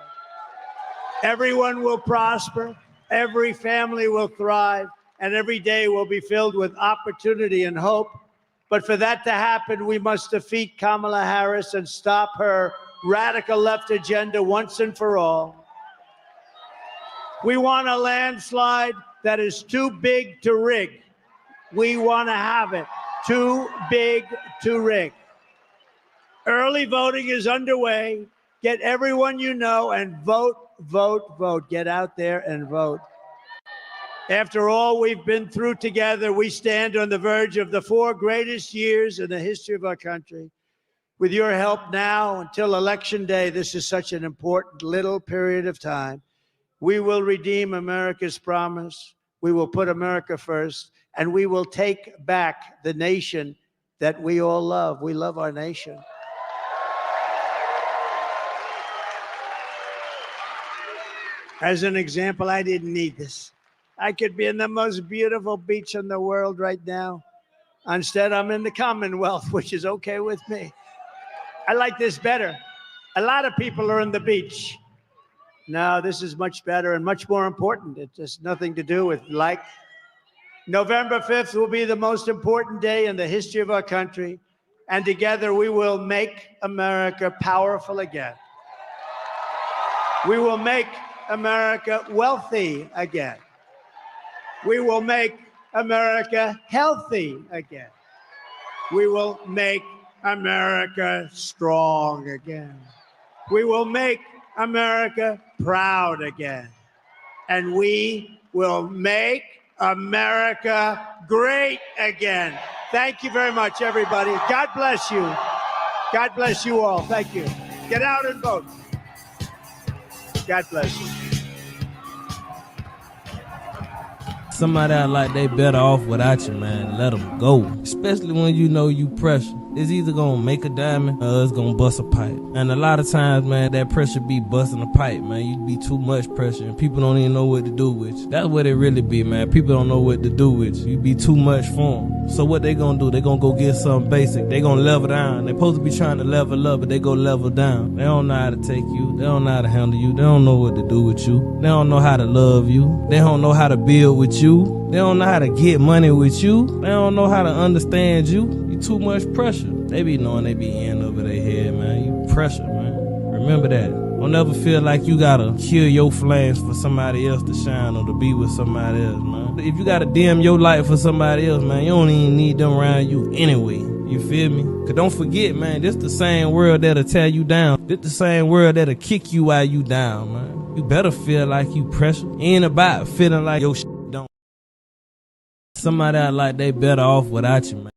Everyone will prosper, every family will thrive, and every day will be filled with opportunity and hope. But for that to happen, we must defeat Kamala Harris and stop her radical left agenda once and for all. We want a landslide that is too big to rig. We want to have it too big to rig. Early voting is underway. Get everyone you know and vote, vote, vote. Get out there and vote. After all we've been through together, we stand on the verge of the 4 greatest years in the history of our country. With your help now until Election Day, this is such an important little period of time. We will redeem America's promise. We will put America first, and we will take back the nation that we all love. We love our nation. As an example, I didn't need this. I could be in the most beautiful beach in the world right now. Instead, I'm in the Commonwealth, which is okay with me. I like this better. A lot of people are on the beach. No, this is much better and much more important. It has nothing to do with like. November 5th will be the most important day in the history of our country, and together we will make America powerful again. We will make America wealthy again. We will make America healthy again. We will make America strong again. We will make America proud again. And we will make America great again. Thank you very much, everybody. God bless you. God bless you all. Thank you. Get out and vote. God bless you. Somebody out like they better off without you, man. Let them go. Especially when you know you pressure. It's either gonna make a diamond or it's gonna bust a pipe. And a lot of times, man, that pressure be busting a pipe, man. You be too much pressure and people don't even know what to do with you. That's what it really be, man. People don't know what to do with you. You be too much for them. So what they gonna do? They gonna go get something basic. They gonna level down. They supposed to be trying to level up, but they go level down. They don't know how to take you. They don't know how to handle you. They don't know what to do with you. They don't know how to love you. They don't know how to build with you. They don't know how to get money with you. They don't know how to understand you. You too much pressure. They be knowing they be in over their head, man. You pressure, man. Remember that. Don't ever feel like you gotta kill your flames for somebody else to shine or to be with somebody else, man. If you gotta dim your light for somebody else, man, you don't even need them around you anyway. You feel me? Cause don't forget, man, this the same world that'll tear you down. This the same world that'll kick you while you down, man. You better feel like you pressure. Ain't about feeling like your shit don't. Somebody out like they better off without you, man.